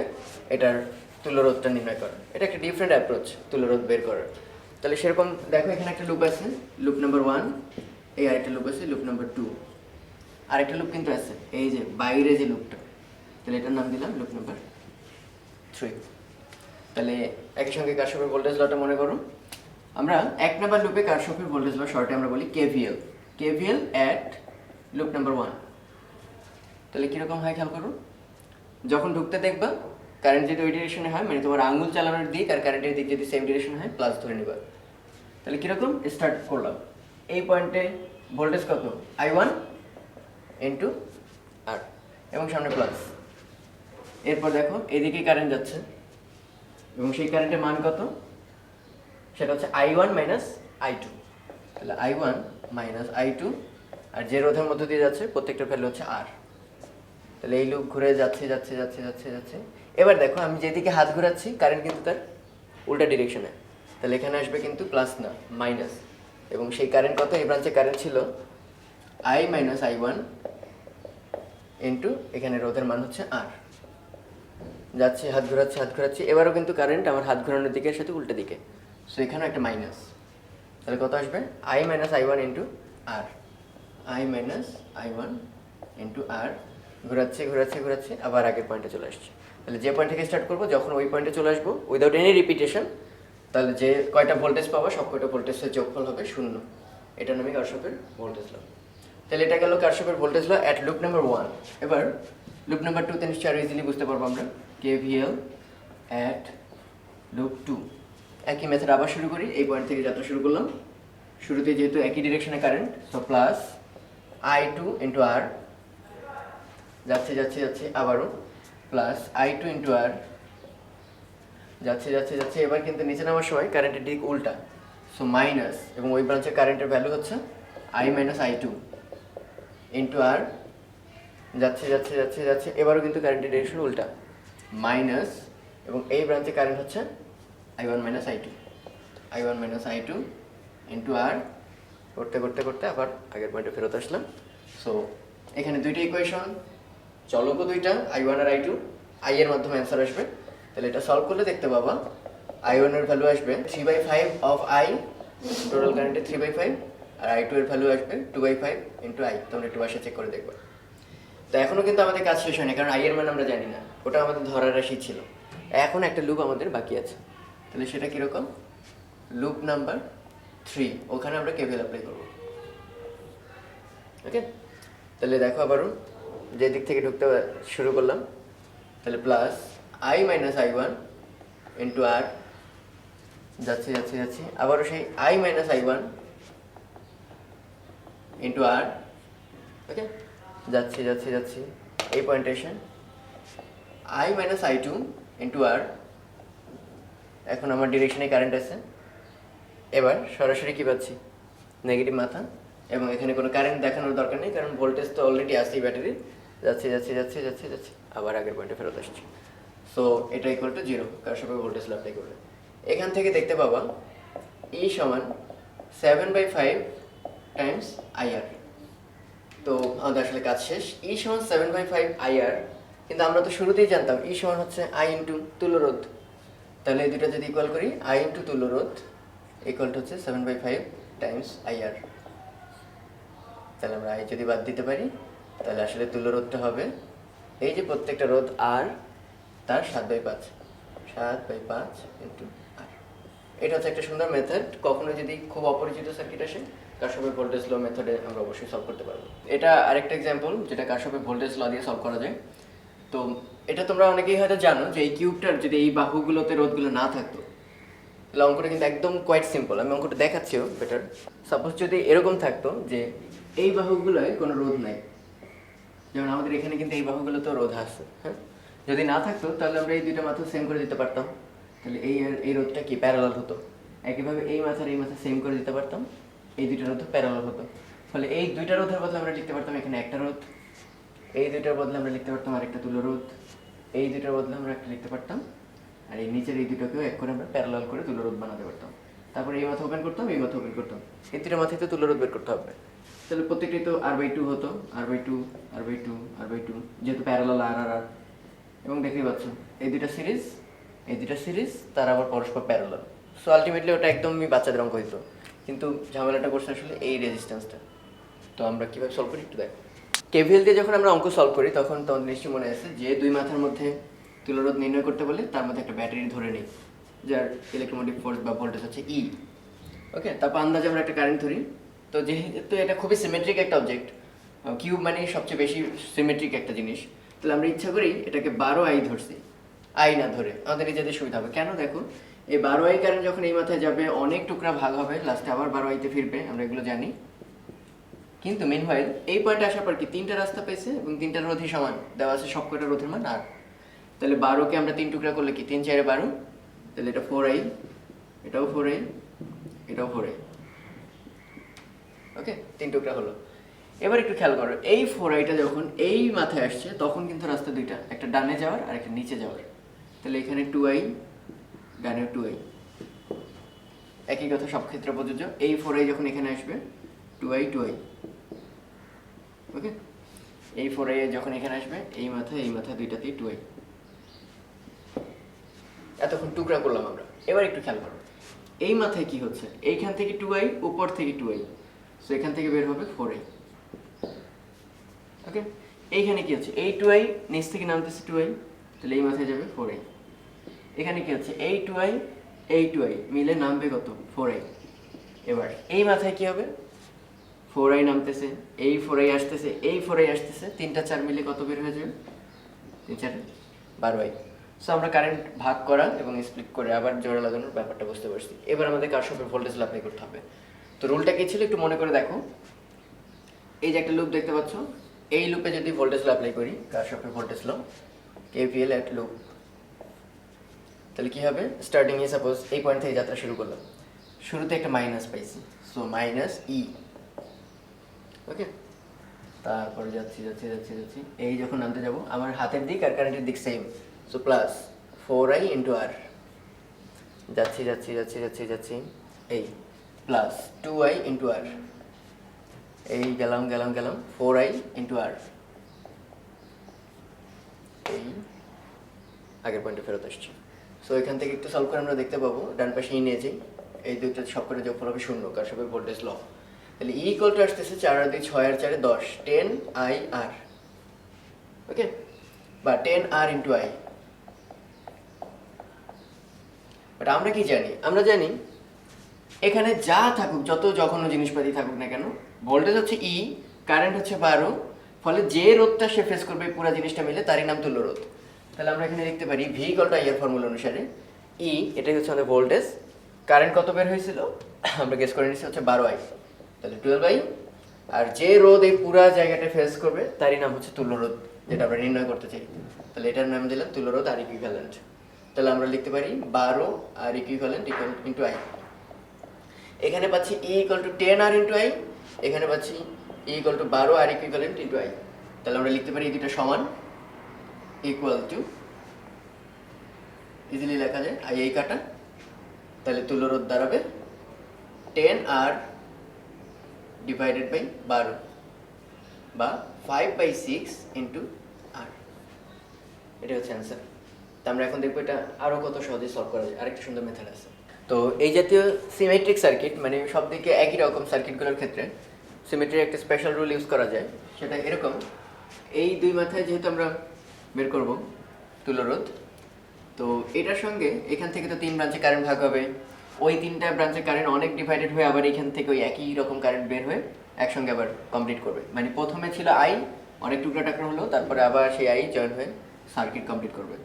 এটার তুল্যরোধটা নির্ণয় করা। এটা একটা ডিফারেন্ট অ্যাপ্রোচ তুল্যরোধ বের করার। তাহলে সেরকম দেখো এখানে একটা লুপ আছে, লুপ নাম্বার 1, এই আরেকটা লুপ আছে লুপ নাম্বার 2, আরেকটা লুপ কিন্তু আছে এই যে বাইরে যে লুপটা, তাহলে এটার নাম দিলাম লুপ নাম্বার 3। তাহলে একই সঙ্গে কারশফের ভোল্টেজ লটা মনে করো। আমরা 1 নাম্বার লুপে কারশফের ভোল্টেজ ল শর্টে আমরা বলি KVL অ্যাট লুপ নাম্বার 1। তাহলে কীরকম হয় খেয়াল করো, যখন ঢুকতে দেখবা কারেন্ট যদি ওই ডিরেকশনে হয়, মানে তোমার আঙুল চালানোর দিক আর কারেন্টের দিক যদি সেম ডিরেকশন হয়, প্লাস ধরে নিবা। তাহলে কীরকম স্টার্ট করলাম, এই পয়েন্টে ভোল্টেজ কত? I1 ইন্টু আর, এবং সামনে প্লাস। এরপর দেখো এদিকেই কারেন্ট যাচ্ছে, এবং সেই কারেন্টের মান কত? সেটা হচ্ছে I1 মাইনাস I2। তাহলে I1 মাইনাস I2, আর যে রোধের মধ্যে দিয়ে যাচ্ছে প্রত্যেকটার ভ্যালু হচ্ছে R। তাহলে এই লুপ ঘুরে যাচ্ছে যাচ্ছে যাচ্ছে যাচ্ছে যাচ্ছে। এবার দেখো আমি যেদিকে হাত ঘোরাচ্ছি কারেন্ট কিন্তু তার উল্টা ডিরেকশনে, তাহলে এখানে আসবে কিন্তু প্লাস না মাইনাস, এবং সেই কারেন্ট কত? এই ব্রাঞ্চে কারেন্ট ছিল I মাইনাস I1 ইন্টু এখানে রোধের মান হচ্ছে R। যাচ্ছে হাত ঘোরাচ্ছি, এবারও কিন্তু কারেন্ট আমার হাত ঘোরানোর দিকের সাথে উল্টো দিকে, সো এখানেও একটা মাইনাস। তাহলে কত আসবে? I minus I1 into r, I minus I1 into r. ঘোরাচ্ছে আবার আগের পয়েন্টে চলে আসছে। তাহলে যে পয়েন্ট থেকে স্টার্ট করবো যখন ওই পয়েন্টে চলে আসবো উইদাউট এনি রিপিটেশন, তাহলে যে কয়টা ভোল্টেজ পাবো সব কয়টা ভোল্টেজের যোগফল হবে 0। এটার নামই কারশফের ভোল্টেজ ল। তাহলে এটা গেল কারশফের voltage law at loop number 1। এবার লুপ নাম্বার 2তে নিশ্চয়ই আরও ইজিলি বুঝতে পারবো আমরা, KVL অ্যাট লুপ 2। একই মেথড আবার শুরু করি, এই পয়েন্ট থেকে যাত্রা শুরু করলাম। শুরুতে যেহেতু একই ডিরেকশনে current, so plus I2 into r, যাচ্ছে যাচ্ছে যাচ্ছে আবারও প্লাস I2 ইন্টু আর, যাচ্ছে যাচ্ছে যাচ্ছে। এবার কিন্তু নিচে নামার সময় কারেন্টের দিক উল্টা, সো মাইনাস, এবং ওই ব্রাঞ্চের কারেন্টের ভ্যালু হচ্ছে I minus I2 into r, যাচ্ছে যাচ্ছে যাচ্ছে যাচ্ছে। এবারও কিন্তু কারেন্টের ডিরেকশন উল্টা, মাইনাস, এবং এই ব্রাঞ্চে কারেন্ট হচ্ছে I1 minus I2, I1 minus I2 into আর, করতে করতে করতে আবার আগের পয়েন্টে ফেরত আসলাম। সো এখানে দুইটা ইকুয়েশন, চলকও দুইটা, I1 আর I2, I এর মাধ্যমে অ্যান্সার আসবে। তাহলে এটা সলভ করলে দেখতে পাবা I1 এর ভ্যালু আসবে 3/5 অফ I, টোটাল কারেন্টে 3/5, আর I2 এর ভ্যালু আসবে 2/5 ইন্টু I। তোমরা একটু বাসায় চেক করে দেখবে। তো এখনও কিন্তু আমাদের কাজ শেষ হয়নি, কারণ I এর মান আমরা জানি না, ওটা আমাদের ধরার রাশি ছিল। এখন একটা লুপ আমাদের বাকি আছে, তাহলে সেটা কীরকম? লুপ নাম্বার 3, ওখানে আমরা KVL অ্যাপ্লাই করবো। ওকে, তাহলে দেখো আবারও যে দিক থেকে ঢুকতে শুরু করলাম, তাহলে plus I minus I1 into r, যাচ্ছে যাচ্ছে যাচ্ছে আবারও সেই I minus I1 into r, okay, যাচ্ছে যাচ্ছে যাচ্ছে এই পয়েন্টে এসে I মাইনাস I2 ইন্টু আর। এখন আমার ডিরেকশনে কারেন্ট আছে, এবার সরাসরি কী পাচ্ছি? নেগেটিভ মাথা, এবং এখানে কোনো কারেন্ট দেখানোর দরকার নেই, কারণ ভোল্টেজ তো অলরেডি আসছে ব্যাটারি, যাচ্ছে যাচ্ছে যাচ্ছে যাচ্ছে যাচ্ছে আবার আগের পয়েন্টে ফেরত আসছে। সো এটা ইকুয়াল টু 0, কার সবাই ভোল্টেজ অ্যাপ্লাই করবে। এখান থেকে দেখতে পাবা E সমান 7/5 টাইমস IR। তো আমাদের আসলে কাজ শেষ। E সমান 7/5 IR, কিন্তু আমরা তো শুরুতেই জানতাম E সমান হচ্ছে I ইন্টু তুল্যরোধ। তাহলে এই দুটো যদি ইকুয়াল করি, I ইন্টু তুল্যরোধ ইকুয়াল টু হচ্ছে 7/5 টাইমস IR। তাহলে আমরা I যদি বাদ দিতে পারি, তাহলে আসলে তুল্যরোধটা হবে এই যে প্রত্যেকটা রোধ R, তার 7/5 ইন্টু R। এটা হচ্ছে একটা সুন্দর মেথড। কখনো যদি খুব অপরিচিত সার্কিট আসে, কারশফের ভোল্টেজ ল মেথডে আমরা অবশ্যই সলভ করতে পারবো। এটা আরেকটা এক্সাম্পল যেটা কারশফের ভোল্টেজ ল দিয়ে সলভ করা যায়। তো এটা তোমরা অনেকেই হয়তো জানো যে এই কিউবটার যদি এই বাহুগুলোতে রোধগুলো না থাকতো, তাহলে অঙ্কটা কিন্তু একদম কোয়াইট সিম্পল। আমি অঙ্কটা দেখাচ্ছিও বেটার। সাপোজ যদি এরকম থাকতো যে এই বাহুগুলোয় কোনো রোধ নাই, যেমন আমাদের এখানে কিন্তু এই বাহুগুলোতেও রোধ আছে, হ্যাঁ, যদি না থাকতো তাহলে আমরা এই দুইটা মাথা সেম করে দিতে পারতাম, তাহলে এই রোধটা কি প্যারালাল হতো। একইভাবে এই মাথার এই মাথা সেম করে দিতে পারতাম, এই দুইটা রোধ প্যারালাল হতো। ফলে এই দুইটা রোধের বদলে আমরা লিখতে পারতাম এখানে একটা রোধ, এই দুইটার বদলে আমরা লিখতে পারতাম আরেকটা তুল্য রোধ, এই দুইটার বদলে আমরা একটা লিখতে পারতাম, আর এই নিচের এই দুটোকেও এক করে আমরা প্যারালাল করে তুল্য রোধ বানাতে পারতাম। তারপরে এই মাথা ওপেন করতাম, এই মাথা ওপেন করতাম, এই দুটো মাথায় তো তুল্য রোধ বের করতে হবে। তাহলে প্রত্যেকটাই তো R/2 হতো, R/2 R/2 R/2, যেহেতু প্যারালাল আর আর আর। এবং দেখতেই পাচ্ছ এই দুটা সিরিজ তার আবার পরস্পর প্যারালাল। সো আলটিমেটলি ওটা একদমই বাচ্চাদের অঙ্ক হইতো, কিন্তু ঝামেলাটা করছে আসলে এই রেজিস্ট্যান্সটা। তো আমরা কীভাবে সলভ করি একটু দেখো। KVL দিয়ে যখন আমরা অঙ্ক সলভ করি তখন তোমাদের নিশ্চয়ই মনে আছে যে দুই মাথার মধ্যে তুল্যরোধ নির্ণয় করতে বলে তার মধ্যে একটা ব্যাটারি ধরে নিই, যার ইলেকট্রোমোটিভ ফোর্স বা ভোল্টেজ হচ্ছে E। ওকে, তারপর আন্দাজে আমরা একটা কারেন্ট ধরি। তো যেহেতু এটা খুবই সিমেট্রিক একটা অবজেক্ট, কিউব মানে সবচেয়ে বেশি সিমেট্রিক একটা জিনিস, তাহলে আমরা ইচ্ছা করি এটাকে 12I ধরছি, I না ধরে আমাদের নিজেদের সুবিধা হবে। কেন দেখো, এই 12I কারেন্ট যখন এই মাথায় যাবে অনেক টুকরা ভাগ হবে, লাস্টে আবার 12I-তে ফিরবে, আমরা এগুলো জানি। কিন্তু মিনহোয়াইল এই পয়েন্টে আসার পর কি তিনটা রাস্তা পেয়েছে এবং তিনটা রোধই সমান দেওয়া আছে, সবকটা রোধের মান আর। তাহলে 12কে আমরা 3 টুকরা করলে কি 3 4 12, তাহলে এটা 4I, এটাও 4I, এটাও 4I। ওকে, 3 টুকরা হলো। এবার একটু খেয়াল করো, এই 4I-টা যখন এই মাথায় আসছে তখন কিন্তু রাস্তা দুইটা, একটা ডানে যাওয়ার আর একটা নিচে যাওয়ার। তাহলে এখানে 2I, ডানেও 2I। একই কথা সব ক্ষেত্রে প্রযোজ্য। এই 4I যখন এখানে আসবে 2I 2I। ওকে, এই 4I যখন এখানে আসবে এই মাথা দুইটাতেই 2I। এতক্ষণ টুকরা করলাম আমরা। এবার একটু খেয়াল করো, এই মাথায় কি হচ্ছে, এইখান থেকে 2I, উপর থেকে 2I, সো এখান থেকে বের হবে 4I। ওকে, এইখানে কি হচ্ছে, এই 2I নিচ থেকে নামতেছে 2I, তাহলে এই মাথায় যাবে 4I। এখানে কি হচ্ছে, এই 2I এই 2I মিলে নামবে কত, 4I। এবার এই মাথায় কি হবে, 4I নামতেছে, এই 4I আসতেছে, এই 4I আসতেছে, 3টা 4 মিলে কত বের হয়ে যাবে, 3 4 12I। সো আমরা কারেন্ট ভাগ করা এবং স্প্লিট করে আবার জোড়া লাগানোর ব্যাপারটা বুঝতে পারছি। এবার আমাদের কারশফের ভোল্টেজ ল অ্যাপ্লাই করতে হবে। তো রুলটা কি ছিল একটু মনে করে দেখো। এই যে একটা লুপ দেখতে পাচ্ছ, এই লুপে যদি ভোল্টেজ ল অ্যাপ্লাই করি, কারশফের ভোল্টেজ ল, কেভিএল এট লুপ, তাহলে কি হবে? স্টার্টিং এ সাপোজ এই পয়েন্ট থেকে যাত্রা শুরু করলাম, শুরুতে একটা মাইনাস পাইছি, সো মাইনাস ই, ওকে। তারপর যাচ্ছি যাচ্ছি যাচ্ছি যাচ্ছি, এই যখন নামতে যাব আমার হাতের দিক আর কারেন্টের দিক same, so plus 4i into r, যাচ্ছি যাচ্ছি যাচ্ছি যাচ্ছি যাচ্ছি, এই প্লাস 2i ইন্টু আর, এই গেলাম গেলাম গেলাম 4i ইন্টু আর, এই আগের পয়েন্টে ফেরত আসছি। সো এখান থেকে একটু সলভ করে আমরা দেখতে পাবো ডান পাশে ই নিয়ে যাই, এই দুইটা সব করে যোগফল হবে 0, কারশফের ভোল্টেজ ল। তাহলে ই ইকুয়াল টু আসতেছে 4 আর 2 6 আর 4 10, 10i আর, ওকে, বা 10r ইন্টু আই। বাট আমরা কি জানি? আমরা জানি এখানে যা থাকুক, যত জঘন্য জিনিসপাতি থাকুক না কেন, ভোল্টেজ হচ্ছে ই, কারেন্ট হচ্ছে 12, ফলে যে রোধটা সে ফেস করবে পুরো জিনিসটা মিলে তারই নাম তুল্য রোধ। তাহলে আমরা এখানে লিখতে পারি ভি ইকুয়াল টু আই এর ফর্মুলা অনুসারে ই, এটাই হচ্ছে আমাদের ভোল্টেজ, কারেন্ট কত বের হয়েছিল আমরা গেস করে নিচ্ছি হচ্ছে 12i, তাহলে 12i, আর যে রোধ এই পুরো জায়গাটা ফেস করবে তারই নাম হচ্ছে তুল্য রোধ, যেটা আমরা নির্ণয় করতে চাই। তাহলে এটার নাম দিলাম তুল্য রোধ আর ইকুইভ্যালেন্ট। তাহলে আমরা লিখতে পারি 12 আর ইকুইভ্যালেন্ট ইন্টু আই। এখানে পাচ্ছি E equal to 10r into I, এখানে পাচ্ছি E equal to 12 R equivalent into I. তাহলে আমরা লিখতে পারি এই দুটো সমান, ইকুয়াল টু, ইজিলি লেখা যায় আই এই কাটা, তাহলে তুল্য রোধ দাঁড়াবে 10r ডিভাইডেড বাই 12 বা 5/6 ইন্টু আর, এটা হচ্ছে অ্যান্সার। তো আমরা এখন দেখবো এটা আরও কত সহজে সলভ করা যায়, আরেকটা সুন্দর মেথড আছে। তো এই জাতীয় সিমেট্রিক সার্কিট, মানে সব দিকে একই রকম সার্কিটগুলোর ক্ষেত্রে সিমেট্রির একটা স্পেশাল রুল ইউজ করা যায়। সেটা এরকম, এই দুই মাথায় যেহেতু আমরা বের করব তুল্য রোধ, তো এটার সঙ্গে এখান থেকে তো 3 ব্রাঞ্চে কারেন্ট ভাগ হবে, ওই 3টা ব্রাঞ্চে কারেন্ট অনেক ডিভাইডেড হয়ে আবার এখান থেকে ওই একই রকম কারেন্ট বের হয়ে একসঙ্গে আবার কমপ্লিট করবে। মানে প্রথমে ছিল আই, অনেক টুকরা টাকরা হলো, তারপরে আবার সেই আই জয়েন হয়ে সার্কিট কমপ্লিট করবে।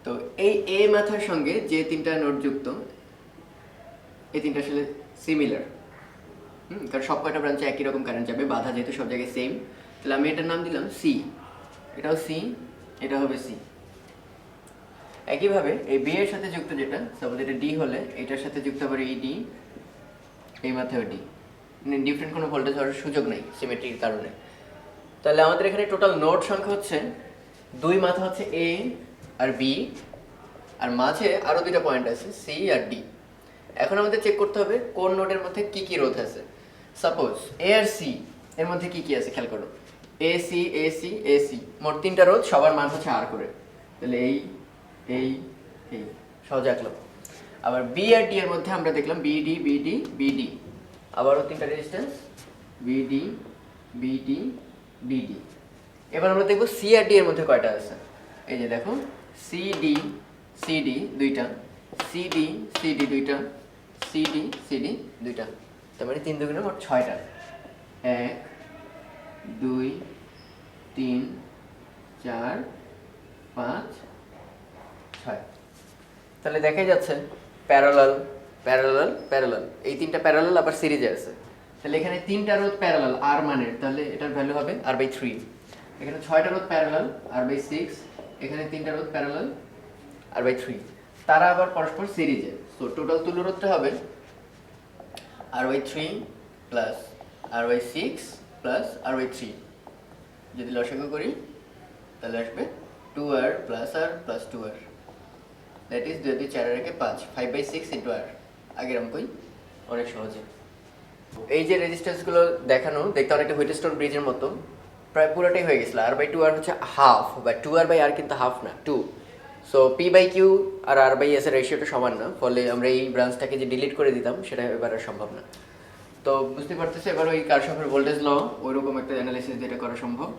তো এই এ মাথার সঙ্গে যে 3টা নোড যুক্ত, এই 3টা আসলে সিমিলার, কারণ সব কয়টা ব্রাঞ্চে একই রকম কারেন্ট যাবে, বাধা যেহেতু সব জায়গায় সেম। তাহলে আমি এটার নাম দিলাম সি, এটাও সি, এটা হবে সি। একইভাবে এই বি এর সাথে যুক্ত যেটা, সাপোজ এটা ডি হলে এটার সাথে যুক্ত হবে এই ডি, এই মাথায় ডি, মানে ডিফারেন্ট কোনো ভোল্টেজ হওয়ার সুযোগ নেই সিমেট্রির কারণে। তাহলে আমাদের এখানে টোটাল নোড সংখ্যা হচ্ছে 2 মাথা হচ্ছে এ আর বি, আর মাঝে আরও 2টা পয়েন্ট আছে সি আর ডি। এখন আমাদের চেক করতে হবে কোন নোডের মধ্যে কি কি রোধ আছে। সাপোজ এ আর সি এর মধ্যে কি কি আছে খেয়াল করো, A C A C A C, মোট 3টা রোধ, সবার মান হচ্ছে আর করে। তাহলে এই এই এই সহজে আঁকলাম। আবার বি আর ডি এর মধ্যে আমরা দেখলাম বিডি বিডি বিডি, আবারও 3টা রেজিস্ট্যান্স বিডি বিডি বিডি। এবার আমরা দেখবো সি আর ডি এর মধ্যে কয়টা আছে। এই যে দেখো সিডি সিডি 2টা, সিডি সিডি 2টা, সিডি সিডি 2টা, তার মানে 3 দুগুণে মোট 6টা, 1 2 3 4 5 6। তাহলে দেখাই যাচ্ছে প্যারালাল প্যারালাল প্যারালাল, এই 3টা প্যারালাল আবার সিরিজে আছে। তাহলে এখানে 3টা রোধ প্যারালাল আর মানের, তাহলে এটার ভ্যালু হবে r/3। এখানে 6টা রোধ প্যারালাল r/6, এখানে 3টা রোধ প্যারালাল r/3, তারা আবার পরস্পর সিরিজে। সো টোটাল তুল্য রোধটা হবে r/3 plus r/6 plus r/3। যদি লসাগু করি তাহলে আসবে 2r plus r plus 2r, that is 2 4 আর 5, 5/6 ইন্টু আর। আগের অঙ্কই অনেক সহজে। এই যে রেজিস্ট্যান্সগুলো দেখানো দেখতে অনেকটা হুইটস্টোন ব্রিজের মতো, প্রায় পুরোটাই হয়ে গেছিলো। r/2r হচ্ছে হাফ, বা 2r/r কিন্তু হাফ না, 2। সো p/q আর r/s এর রেশিওটা সমান না, ফলে আমরা এই ব্রাঞ্চটাকে যে ডিলিট করে দিতাম সেটা এবার আর সম্ভব না। তো বুঝতে পারতেছে এবার ওই কারশফের ভোল্টেজ ল, ওইরকম একটা অ্যানালাইসিস দিয়ে এটা করা সম্ভব।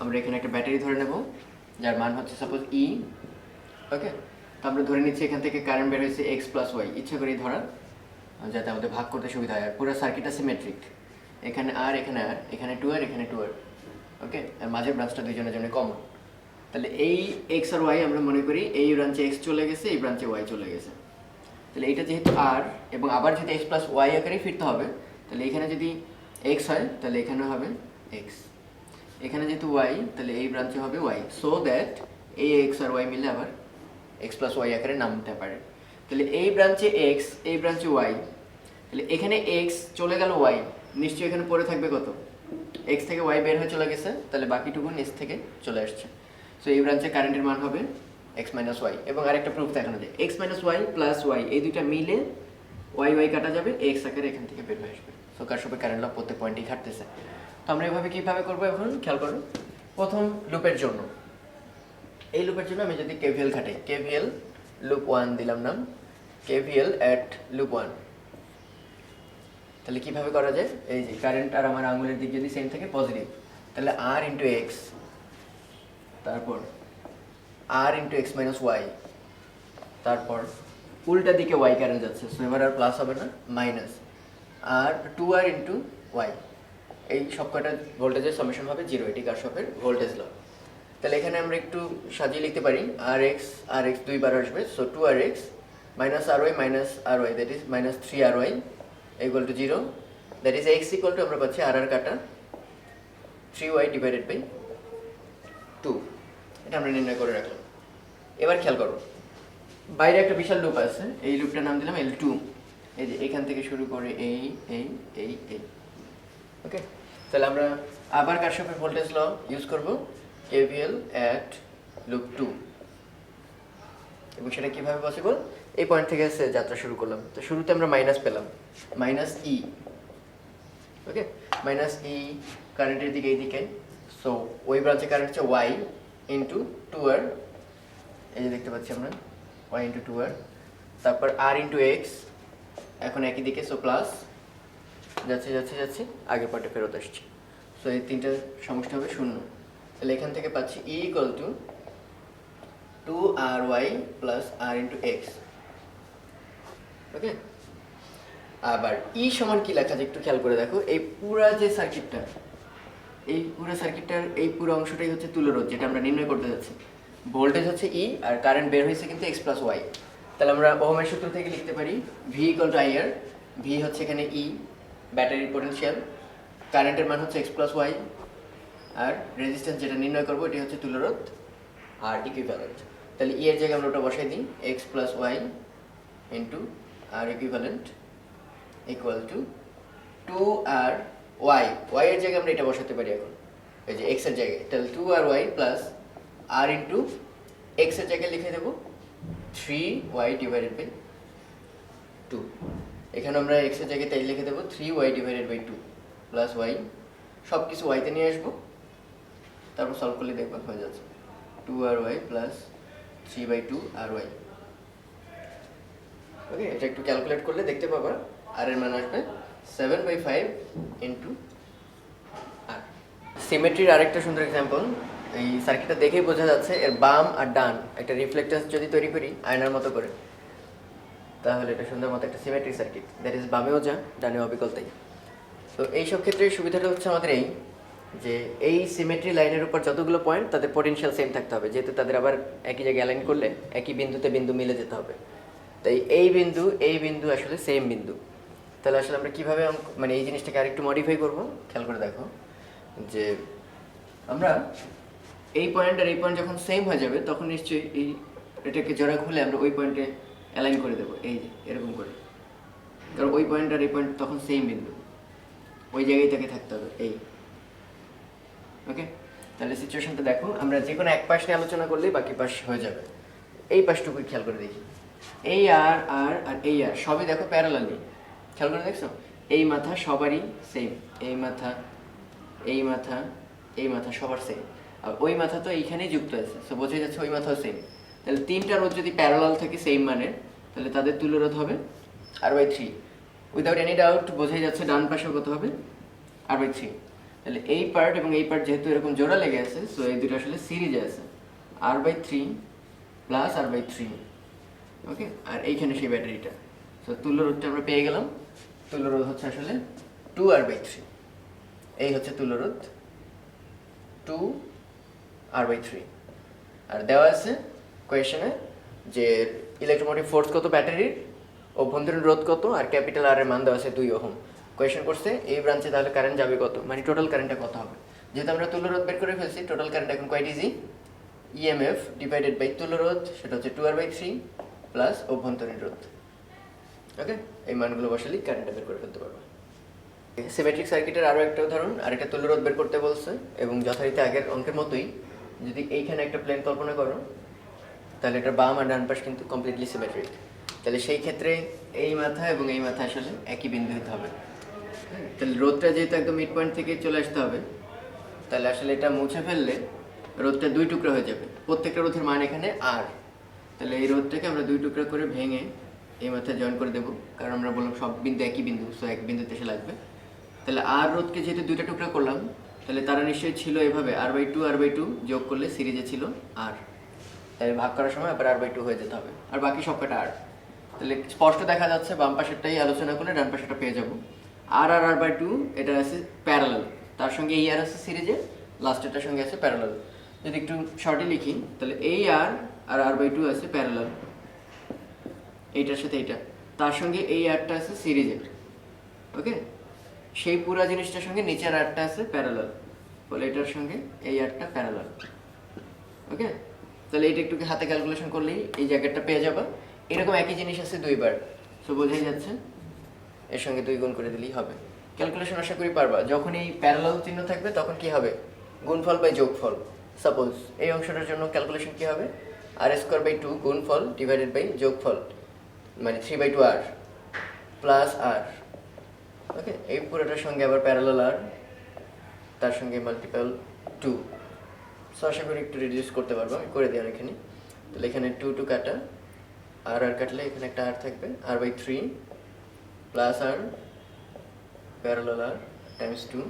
আমরা এখানে একটা ব্যাটারি ধরে নেব যার মান হচ্ছে সাপোজ ই, ওকে। তো আমরা ধরে নিচ্ছি এখান থেকে কারেন্ট বের হয়েছে x প্লাস ওয়াই, ইচ্ছা করেই ধরা যাতে আমাদের ভাগ করতে সুবিধা হয়। আর পুরো সার্কিটটা সিমেট্রিক, এখানে আর এখানে আর, এখানে 2r এখানে 2r, ওকে। আর মাঝের ব্রাঞ্চটা দুইজনের জন্য কমন। তাহলে এই x আর y আমরা মনে করি এই ব্রাঞ্চে x চলে গেছে, এই ব্রাঞ্চে y চলে গেছে। তাহলে এইটা যেহেতু r এবং আবার যদি x প্লাস ওয়াই আকারে ফিরতে হবে, তাহলে এখানে যদি x হয় তাহলে এখানে হবে এক্স। এখানে যেহেতু ওয়াই, তাহলে এই ব্রাঞ্চে হবে ওয়াই, সো দ্যাট এই এক্স আর ওয়াই মিলে আবার এক্স প্লাস ওয়াই আকারে নামতে পারে। তাহলে এই ব্রাঞ্চে এক্স, এই ব্রাঞ্চে ওয়াই, তাহলে এখানে এক্স চলে গেল ওয়াই, নিশ্চয়ই এখানে পড়ে থাকবে কত, এক্স থেকে ওয়াই বের হয়ে চলে গেছে, তাহলে বাকিটুকু নিচ থেকে চলে আসছে। সো এই ব্রাঞ্চে কারেন্টের মান হবে এক্স মাইনাস ওয়াই। এবং আরেকটা প্রুফ দেখানো যায়, X minus Y plus Y এই দুইটা মিলে ওয়াই ওয়াই কাটা যাবে, এক্স আকারে এখান থেকে বের হয়ে আসবে। সো কারশফের কারেন্ট ল প্রত্যেক পয়েন্টেই খাটতেছে। তো আমরা এভাবে কীভাবে করবো এখন খেয়াল করো। প্রথম লুপের জন্য, এই লুপের জন্য আমি যদি কেভিএল খাটাই, কেভিএল লুপ 1 দিলাম নাম, কেভিএল অ্যাট লুপ 1, তাহলে কীভাবে করা যায়, এই যে কারেন্ট আর আমার আঙুলের দিক যদি সেম থাকে পজিটিভ, তাহলে আর ইন্টু এক্স, তারপর আর ইন্টু এক্স মাইনাস ওয়াই, তারপর উল্টা দিকে ওয়াই কারেন্ট যাচ্ছে, সো এবার আর প্লাস হবে না, মাইনাস আর 2r ইন্টু ওয়াই, এই সব কটা ভোল্টেজের সামেশন হবে 0, এটি কারশফের ভোল্টেজ ল। তাহলে এখানে আমরা একটু সাজিয়ে লিখতে পারি, আর এক্স দুইবার আসবে, so 2rx minus R Y that is minus 3ry equal to 0, that is X equal to আমরা পাচ্ছি আর কাটা 3y ডিভাইডেড বাই 2, এটা আমরা নির্ণয় করে রাখলাম। এবার খেয়াল করো, বাইরে একটা বিশাল লুপ আছে, এই লুপটার নাম দিলাম L2, এই যে এখান থেকে শুরু করে এই এই এই এই, ওকে। তাহলে আমরা আবার কারশফের ভোল্টেজ ল ইউজ করব, কেভিএল অ্যাট লুপ 2, এবং সেটা কীভাবে পসিবল, এই পয়েন্ট থেকে যাত্রা শুরু করলাম। তো শুরুতে আমরা মাইনাস পেলাম, মাইনাস ই, ওকে, মাইনাস ই কারেন্টের দিকে এইদিকে, সো ওই ব্রাঞ্চে কারেন্ট হচ্ছে ওয়াই ইন্টু 2r, এই যে দেখতে পাচ্ছি আমরা ওয়াই ইন্টু 2r, তারপর আর ইন্টু এক্স, এখন একই দিকে, সো প্লাস যাচ্ছে যাচ্ছে যাচ্ছে আগের পার্টে ফেরত আসছে, সো এই তিনটা সমষ্টি হবে 0। তাহলে এখান থেকে পাচ্ছি E equal to 2ry plus r into x, okay. আবার ই সমান কি লেখা যায় একটু খেয়াল করে দেখো, এই পুরা যে সার্কিটটা, এই পুরো সার্কিটটার এই পুরো অংশটাই হচ্ছে তুল্যরোধ, যেটা আমরা নির্ণয় করতে যাচ্ছি। ভোল্টেজ হচ্ছে ই আর কারেন্ট বের হয়েছে কিন্তু এক্স প্লাস ওয়াই, তাহলে আমরা ওহমের সূত্র থেকে লিখতে পারি V equal to IR, V হচ্ছে এখানে ই ব্যাটারির পোটেনশিয়াল, কারেন্টের মান হচ্ছে এক্স প্লাস ওয়াই, আর রেজিস্ট্যান্স যেটা নির্ণয় করবো এটি হচ্ছে তুল্যরোধ আর ইকুইভ্যালেন্ট। তাহলে ই এর জায়গায় আমরা ওটা বসাই দিই, X plus Y into R equivalent equal to 2r Y, Y এর জায়গায় আমরা এটা বসাতে পারি এখন, এই যে এক্স এর জায়গায়, তাহলে 2ry plus r into x এর জায়গায় লিখে দেবো 3y ডিভাইডেড বাই 2, এখানে আমরা এক্স এর জায়গায় তাই লিখে দেবো 3y divided by 2 plus Y, সব কিছু ওয়াইতে নিয়ে আসবো, তারপর সলভ করলে দেখবো হয়ে যাচ্ছে 2ry প্লাস 3/2ry, ওকে। এটা একটু ক্যালকুলেট করলে দেখতে পাবা আর এর মান আসবে 7/5 ইন্টু আর। সিমেট্রির আরেকটা সুন্দর এক্সাম্পল, এই সার্কিটটা দেখেই বোঝা যাচ্ছে এর বাম আর ডান একটা রিফ্লেক্টার্স যদি তৈরি করি আয়নার মতো করে, তাহলে এটা সুন্দর মতো একটা সিমেট্রিক সার্কিট, দ্যাট ইজ বামেও যা ডানেও অবিকল তাই। তো এইসব ক্ষেত্রে সুবিধাটা হচ্ছে আমাদের এই যে এই সিমেট্রি লাইনের উপর যতগুলো পয়েন্ট তাদের পোটেনশিয়াল সেম থাকতে হবে, যেহেতু তাদের আবার একই জায়গায় অ্যালাইন করলে একই বিন্দুতে বিন্দু মিলে যেতে হবে, তাই এই বিন্দু আসলে সেম বিন্দু। তাহলে আসলে আমরা কীভাবে মানে এই জিনিসটাকে আরেকটু মডিফাই করবো খেয়াল করে দেখো, যে আমরা এই পয়েন্ট আর এই পয়েন্ট যখন সেম হয়ে যাবে তখন নিশ্চয়ই এই এটাকে জোড়া খুলে আমরা ওই পয়েন্টে অ্যালাইন করে দেবো, এই যে এরকম করে, কারণ ওই পয়েন্ট আর এই পয়েন্ট তখন সেম বিন্দু, ওই জায়গায় তাকে থাকতে হবে এই, ওকে। তাহলে সিচুয়েশনটা দেখো, আমরা যে কোনো এক পাশ নিয়ে আলোচনা করলেই বাকি পাশ হয়ে যাবে। এই পাশটুকু খেয়াল করে দেখি, এই আর আর আর এই আর সবই দেখো প্যারালালি, খেয়াল করে দেখছো, এই মাথা সবারই সেম, এই মাথা এই মাথা এই মাথা সবার সেম, আর ওই মাথা তো এইখানেই যুক্ত আছে, সো বোঝা যাচ্ছে ওই মাথাও সেম। তাহলে তিনটা রোধ যদি প্যারালাল থাকে সেম মানের, তাহলে তাদের তুল্যরোধ হবে r/3, উইদাউট এনি ডাউট বোঝাই যাচ্ছে ডান পাশেও কত হবে r/3। তাহলে এই পার্ট এবং এই পার্ট যেহেতু এরকম জোড়া লেগে আছে, সো এই দুটো আসলে সিরিজে আছে, r/3 প্লাস r/3, ওকে। আর এইখানে সেই ব্যাটারিটা, সো তুল্যরোধটা আমরা পেয়ে গেলাম, তুল্যরোধ হচ্ছে আসলে 2r/3, এই হচ্ছে তুল্যরোধ 2r/3। আর দেওয়া আছে কোয়েশনে যে ইলেকট্রোমোটিভ ফোর্স কত ব্যাটারির, অভ্যন্তরীণ রোধ কত, আর ক্যাপিটাল আর এর মান দেওয়া আছে 2 ওহম। কোয়েশ্চেন করছে এই ব্রাঞ্চে তাহলে কারেন্ট যাবে কত, মানে টোটাল কারেন্টটা কত হবে। যেহেতু আমরা তুল্য রোধ বের করে ফেলছি, টোটাল কারেন্ট এখন quite easy, EMF divided by তুল্য রোধ, সেটা হচ্ছে 2R/3 প্লাস অভ্যন্তরীণ রোধ। ওকে, এই মানগুলো বসালেই কারেন্টটা বের করে ফেলতে পারবো। সিমেট্রিক সার্কিটের আরও একটা উদাহরণ, আরেকটা তুল্য রোধ বের করতে বলছে, এবং যথারীতি আগের অঙ্কের মতোই যদি এইখানে একটা প্লেন কল্পনা করো, তাহলে এটা বাম আর ডান পাশ কিন্তু কমপ্লিটলি সিমেট্রিক। তাহলে সেই ক্ষেত্রে এই মাথা এবং এই মাথা আসলে একই বিন্দু হতে হবে। তাহলে রোধটা যেহেতু একদম মিড পয়েন্ট থেকে চলে আসতে হবে, তাহলে আসলে এটা মুছে ফেললে রোধটা দুই টুকরা হয়ে যাবে। প্রত্যেকটা রোধের মান এখানে আর, তাহলে এই রোধটাকে আমরা দুই টুকরা করে ভেঙে এই মাথায় জয়েন করে দেবো, কারণ আমরা বললাম সব বিন্দু একই বিন্দু, সো এক বিন্দুতে এসে লাগবে। তাহলে আর রোধকে যেহেতু দুইটা টুকরা করলাম, তাহলে তারা নিশ্চয়ই ছিল এভাবে R/2 যোগ করলে সিরিজে ছিল আর, তাহলে ভাগ করার সময় আবার R/2 হয়ে যেতে হবে, আর বাকি সব কটা আর। তাহলে স্পষ্ট দেখা যাচ্ছে বাম পাশেরটাই আলোচনা করলে ডান পাশেরটা পেয়ে যাবো। R/2 এটা আছে প্যারালাল, তার সঙ্গে এই আর আছে সিরিজে, লাস্টেরটার সঙ্গে আছে প্যারালাল। যদি একটু শর্টে লিখি, তাহলে এই আর R/2 আছে প্যারালাল, এইটার সাথে এইটা, তার সঙ্গে এই আরটা আছে সিরিজে। ওকে, সেই পুরা জিনিসটার সঙ্গে নিচের আরটা আছে প্যারালাল, বলে এটার সঙ্গে এই আরটা প্যারালাল। ওকে, তাহলে এইটা একটু হাতে ক্যালকুলেশন করলেই এই জায়গাটা পেয়ে যাবা। এরকম একই জিনিস আছে দুইবার, সো বোঝাই যাচ্ছে এর সঙ্গে 2 গুণ করে দিলেই হবে। ক্যালকুলেশন আশা করি পারবা। যখন এই প্যারালাল চিহ্ন থাকবে তখন কি হবে, গুণফল বাই যোগফল। সাপোজ এই অংশটার জন্য ক্যালকুলেশন কি হবে, R²/2 গুণফল ডিভাইডেড বাই যোগফল, মানে 3/2R প্লাস আর। ওকে, এই পুরোটার সঙ্গে আবার প্যারালাল আর, তার সঙ্গে মাল্টিপল 2। সো আশা করি একটু রিডিউস করতে পারবো, আমি করে দিই এখানে। তাহলে এখানে 2 কাটা, আর কাটলে এখানে একটা আর থাকবে, R/3 plus are parallel R Times 2।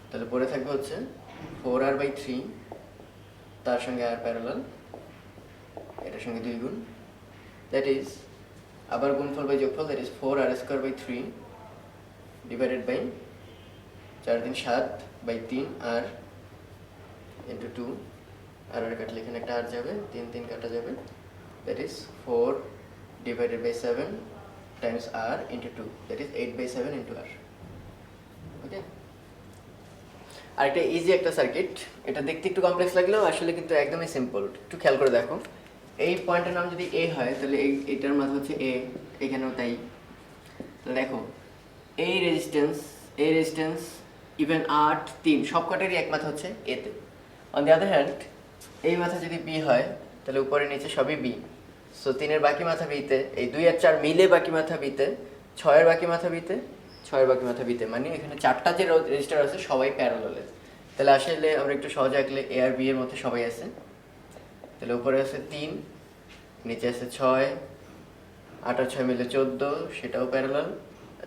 তাহলে পরে থাকবে হচ্ছে 4R/3 তার সঙ্গে আর প্যারালাল, এটার সঙ্গে 2 গুণ, দ্যাট ইজ আবার গুণফল বাই যোগফল, that is 4R²/3 divided by 4 3 7/3 r into 2। R কাটলে এখানে একটা আর যাবে, 3 3 কাটা যাবে, that is 4 divided by 7 times r into 2, that is 8/7 into r. Okay, আর একটা ইজি একটা সার্কিট, এটা দেখতে একটু কমপ্লেক্স লাগলেও আসলে কিন্তু একদমই সিম্পল। একটু খেয়াল করে দেখো, এই পয়েন্টের নাম যদি এ হয়, তাহলে এইটার মাথা হচ্ছে এ, এখানেও তাই। তাহলে দেখো এই রেজিস্ট্যান্স ইভেন 8 3 সব কটারই এক মাথা হচ্ছে এতে। অন দি আদার হ্যান্ড এই মাথা যদি বি হয়, তাহলে উপরে নিচে সবই বি, সো 3-এর বাকি মাথা বিতে, এই 2 আর 4 মিলে বাকি মাথা বিতে, 6-এর বাকি মাথা বিতে, 6-এর বাকি মাথা বিতে, মানে এখানে 4টা যে রেজিস্টার আছে সবাই প্যারালালে। তাহলে আসলে আমরা একটু সহজে আঁকলে এ আর বি এর মধ্যে সবাই আছে। তাহলে উপরে আছে 3, নিচে আছে 6, 8 আর 6 মিলে 14, সেটাও প্যারালাল,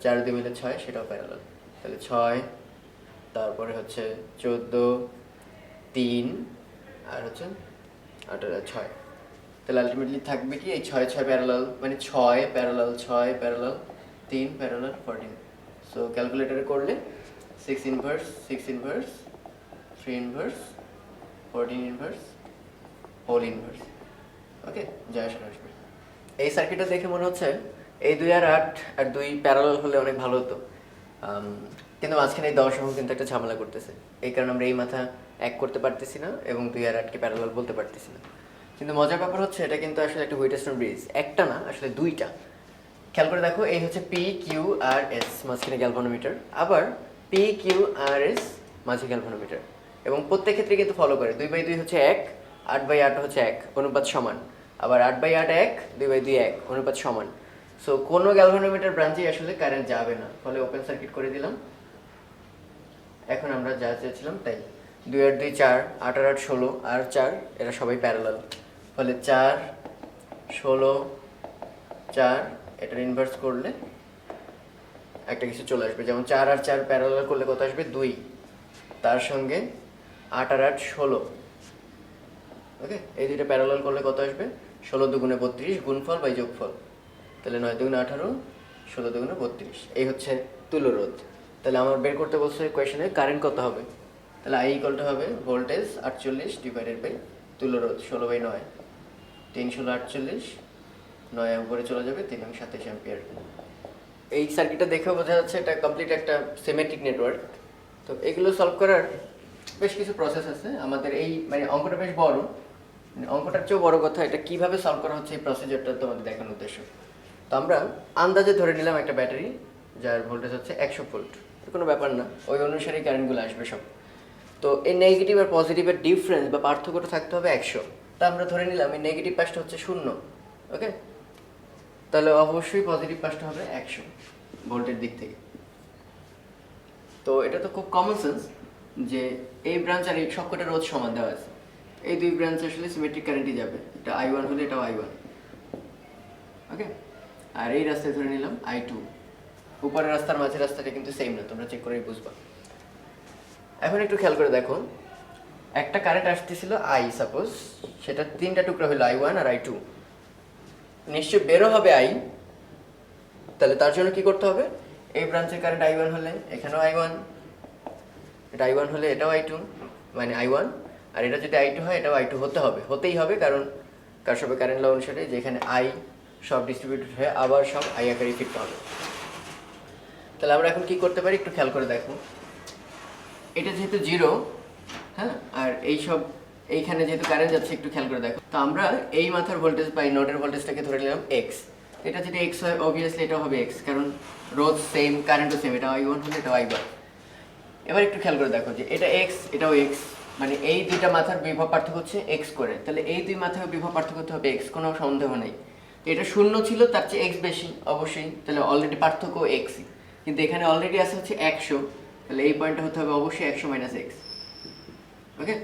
4 2 মিলে 6, সেটাও প্যারালাল। তাহলে 6, তারপরে হচ্ছে 14, 3 আর হচ্ছে 8 আর 6। তাহলে আলটিমেটলি থাকবে কি, এই 6 6 প্যারালাল, মানে 6 প্যারালাল 6 প্যারালাল 3 প্যারালাল 14। সো ক্যালকুলেটরে করলে 6 inverse 6 inverse 3 inverse 14 inverse whole inverse. Okay, যা আসবে। এই সার্কিটটা দেখে মনে হচ্ছে এই 2 আর 8 আর 2 প্যারালাল হলে অনেক ভালো হতো, কিন্তু মাঝখানে এই 10 কিন্তু একটা ঝামেলা করতেছে। এই কারণে আমরা এই মাথা এক করতে পারতেছি না এবং 2 আর 8কে প্যারালাল বলতে পারতেছি না। কিন্তু মজার ব্যাপার হচ্ছে এটা কিন্তু আসলে একটা হুইটস্টোন ব্রিজ, একটা না আসলে 2টা। খেয়াল করে দেখো, এই হচ্ছে PQRS মাঝখানে গ্যালভানোমিটার, আবার PQRS মাঝে গ্যালভানোমিটার, এবং প্রত্যেক ক্ষেত্রে কিন্তু ফলো করে 2/2 হচ্ছে 1, 8/8 হচ্ছে 1, অনুপাত সমান, আবার 8/8 1, 2/2 1, অনুপাত সমান। সো কোনো গ্যালভানোমিটার ব্রাঞ্চে আসলে কারেন্ট যাবে না, ফলে ওপেন সার্কিট করে দিলাম। এখন আমরা যা চেয়েছিলাম তাই, 2 আর 2 4, 8 আর 8 16, আর 4 এরা সবাই প্যারালাল, ফলে 4 16 4 এটার ইনভার্স করলে একটা কিছু চলে আসবে, যেমন 4 আর 4 প্যারালাল করলে কত আসবে 2, তার সঙ্গে 8 আর 8 16। ওকে, এই দুইটা প্যারালাল করলে কত আসবে, 16 দুগুণে 32 গুণফল বাই যোগফল, তাহলে 9 দুগুণে 18, 16 দুগুণে 32। এই হচ্ছে তুল্য রোধ। তাহলে আমার বের করতে বলছে কোয়েশনে কারেন্ট কত হবে, তাহলে I ইকুয়াল টু হবে ভোল্টেজ 48 ডিভাইডেড বাই তুল্য রোধ 16/9, 3 16 48, 9 উপরে চলে যাবে, 3 27 অ্যাম্পিয়ার। এই সার্কিটটা দেখেও বোঝা যাচ্ছে এটা কমপ্লিট একটা সিমেট্রিক নেটওয়ার্ক। তো এগুলো সলভ করার বেশ কিছু প্রসেস আছে আমাদের। এই মানে অঙ্কটা বেশ বড়, মানে অঙ্কটার চেয়েও বড় কথা এটা কিভাবে সলভ করা হচ্ছে এই প্রসিজারটা তোমাদের দেখানোর উদ্দেশ্য। তো আমরা আন্দাজে ধরে নিলাম একটা ব্যাটারি যার ভোল্টেজ হচ্ছে 100 ভোল্ট, কোনো ব্যাপার না, ওই অনুসারেই কারেন্টগুলো আসবে সব। তো এই নেগেটিভ আর পজিটিভের ডিফারেন্স বা পার্থক্যটা থাকতে হবে 100। তা আমরা ধরে নিলাম এই নেগেটিভ পাশটা হচ্ছে 0, ওকে? তাহলে অবশ্যই পজিটিভ পাশটা হবে 100 ভোল্টের দিক থেকে। তো এটা তো খুব কমন সেন্স যে এই ব্রাঞ্চ আর এই সবকটা রোধ সমান দেওয়া আছে, এই দুই ব্রাঞ্চ আসলে সিমেট্রিক কারেন্টই যাবে, এটা I1 হলে এটাও I1, ওকে? আর এই রাস্তায় ধরে নিলাম I2। উপরের রাস্তার মাঝের রাস্তাটা কিন্তু সেম না, তোমরা চেক করেই বুঝবা। এখন একটু খেয়াল করে দেখো, একটা কারেন্ট আসতেছিল I সাপোজ, সেটা তিনটা টুকরা হলো I1 আর I2, নিশ্চয় বেরো হবে I, তাহলে তার জন্য কি করতে হবে, এই ব্রাঞ্চের কারেন্ট I1 হলে এখানেও I1, এটা I1 হলে এটাও I2 মানে I1, আর এটা যদি I2 হয় এটাও I2 হতেই হবে, কারণ কারশফের কারেন্ট ল অনুসারে যেখানে I সব ডিস্ট্রিবিউটেড হয়ে আবার সব I আকারে ফিট হবে। তাহলে আমরা এখন কি করতে পারি একটু খেয়াল করে দেখো, এটা যেহেতু 0, হ্যাঁ, আর এই সব এইখানে যেহেতু কারেন্ট যাচ্ছে একটু খেয়াল করে দেখো, তো আমরা এই মাথার ভোল্টেজ বা এই নোডের ভোল্টেজটাকে ধরে নিলাম x। এটা যদি x হয় অবভিয়াসলি এটা হবে x, কারণ রোধ সেম, কারেন্টও সেম, এটা I1 হলে এটা I1। এবার একটু খেয়াল করে দেখো যে এটা x এটাও x, মানে এই দুইটা মাথার বিভব পার্থক্য হচ্ছে x করে, তাহলে এই দুই মাথার বিভব পার্থক্য হতে হবে x, কোনো সন্দেহ নেই। এটা 0 ছিল, তার চেয়ে x বেশি অবশ্যই, তাহলে অলরেডি পার্থক্য x, কিন্তু এখানে অলরেডি আছে হচ্ছে 100, তাহলে এই পয়েন্টটা হতে হবে অবশ্যই 100 - x, ওকে?